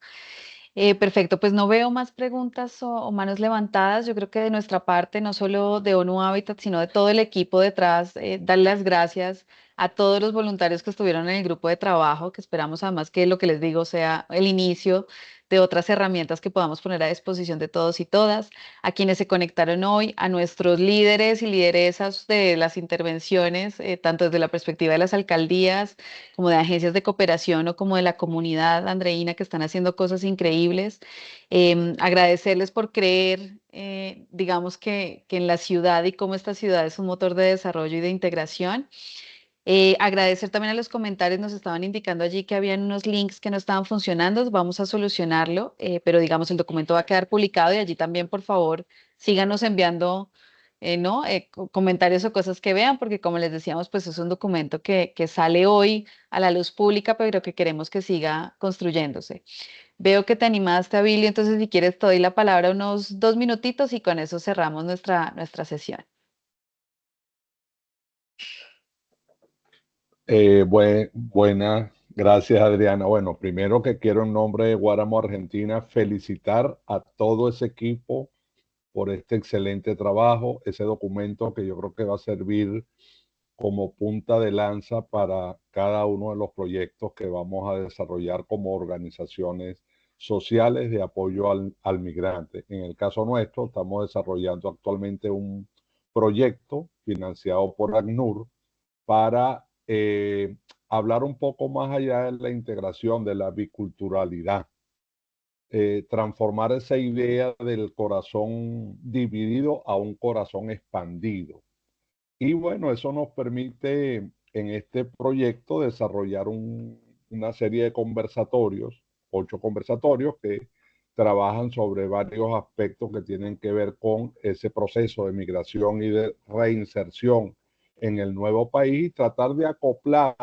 Perfecto, pues no veo más preguntas o manos levantadas. Yo creo que de nuestra parte, no solo de ONU Habitat, sino de todo el equipo detrás, darle las gracias a todos los voluntarios que estuvieron en el grupo de trabajo, que esperamos además que lo que les digo sea el inicio de otras herramientas que podamos poner a disposición de todos y todas, a quienes se conectaron hoy, a nuestros líderes y lideresas de las intervenciones, tanto desde la perspectiva de las alcaldías, como de agencias de cooperación o como de la comunidad andreína que están haciendo cosas increíbles. Agradecerles por creer, digamos que en la ciudad y cómo esta ciudad es un motor de desarrollo y de integración. Agradecer también a los comentarios, nos estaban indicando allí que habían unos links que no estaban funcionando, vamos a solucionarlo, pero digamos el documento va a quedar publicado y allí también por favor síganos enviando ¿no? Comentarios o cosas que vean, porque como les decíamos, pues es un documento que sale hoy a la luz pública, pero que queremos que siga construyéndose. Veo que te animaste, Abilio, entonces si quieres te doy la palabra unos 2 minutitos y con eso cerramos nuestra sesión. Buenas, gracias Adriana. Bueno, primero que quiero en nombre de Guáramo Argentina felicitar a todo ese equipo por este excelente trabajo, ese documento que yo creo que va a servir como punta de lanza para cada uno de los proyectos que vamos a desarrollar como organizaciones sociales de apoyo al migrante. En el caso nuestro, estamos desarrollando actualmente un proyecto financiado por ACNUR para hablar un poco más allá de la integración de la biculturalidad, transformar esa idea del corazón dividido a un corazón expandido. Y bueno, eso nos permite en este proyecto desarrollar una serie de conversatorios, 8 conversatorios que trabajan sobre varios aspectos que tienen que ver con ese proceso de migración y de reinserción en el nuevo país y tratar de acoplar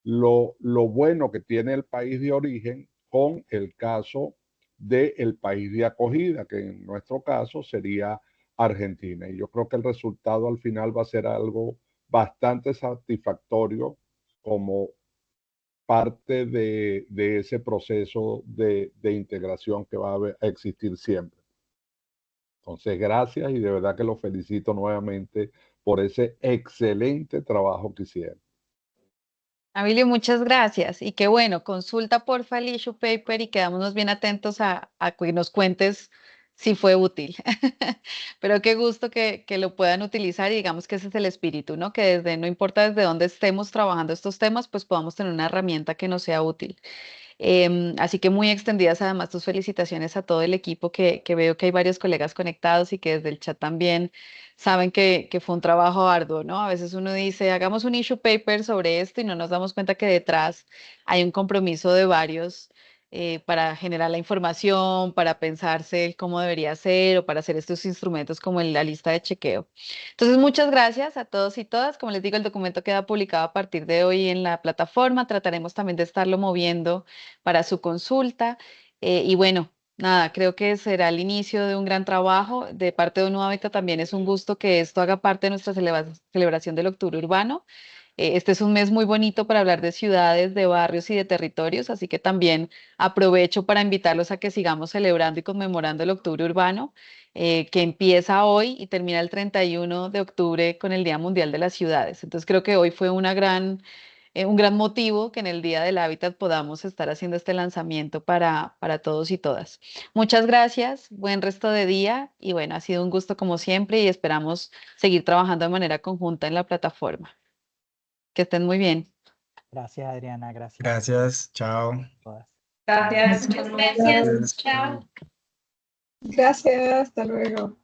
lo bueno que tiene el país de origen con el caso del país de acogida, que en nuestro caso sería Argentina. Y yo creo que el resultado al final va a ser algo bastante satisfactorio como parte de ese proceso de integración que va a existir siempre. Entonces, gracias y de verdad que los felicito nuevamente por ese excelente trabajo que hicieron. Abilio, muchas gracias. Y qué bueno, consulta porfa el issue paper y quedámonos bien atentos a que nos cuentes si fue útil. Pero qué gusto que lo puedan utilizar y digamos que ese es el espíritu, ¿no? Que desde, no importa desde dónde estemos trabajando estos temas, pues podamos tener una herramienta que nos sea útil. Así que muy extendidas además tus felicitaciones a todo el equipo que veo que hay varios colegas conectados y que desde el chat también saben que fue un trabajo arduo, ¿no? A veces uno dice, hagamos un issue paper sobre esto y no nos damos cuenta que detrás hay un compromiso de varios para generar la información, para pensarse el cómo debería ser o para hacer estos instrumentos como la lista de chequeo. Entonces, muchas gracias a todos y todas. Como les digo, el documento queda publicado a partir de hoy en la plataforma. Trataremos también de estarlo moviendo para su consulta. Y bueno, nada, creo que será el inicio de un gran trabajo. De parte de UNO Hábitat también es un gusto que esto haga parte de nuestra celebración del Octubre Urbano. Este es un mes muy bonito para hablar de ciudades, de barrios y de territorios, así que también aprovecho para invitarlos a que sigamos celebrando y conmemorando el Octubre Urbano, que empieza hoy y termina el 31 de octubre con el Día Mundial de las Ciudades. Entonces creo que hoy fue un gran motivo que en el Día del Hábitat podamos estar haciendo este lanzamiento para todos y todas. Muchas gracias, buen resto de día y bueno, ha sido un gusto como siempre y esperamos seguir trabajando de manera conjunta en la plataforma. Que estén muy bien. Gracias, Adriana. Gracias. Gracias, chao. Gracias. Muchas gracias. Chao. Gracias, hasta luego.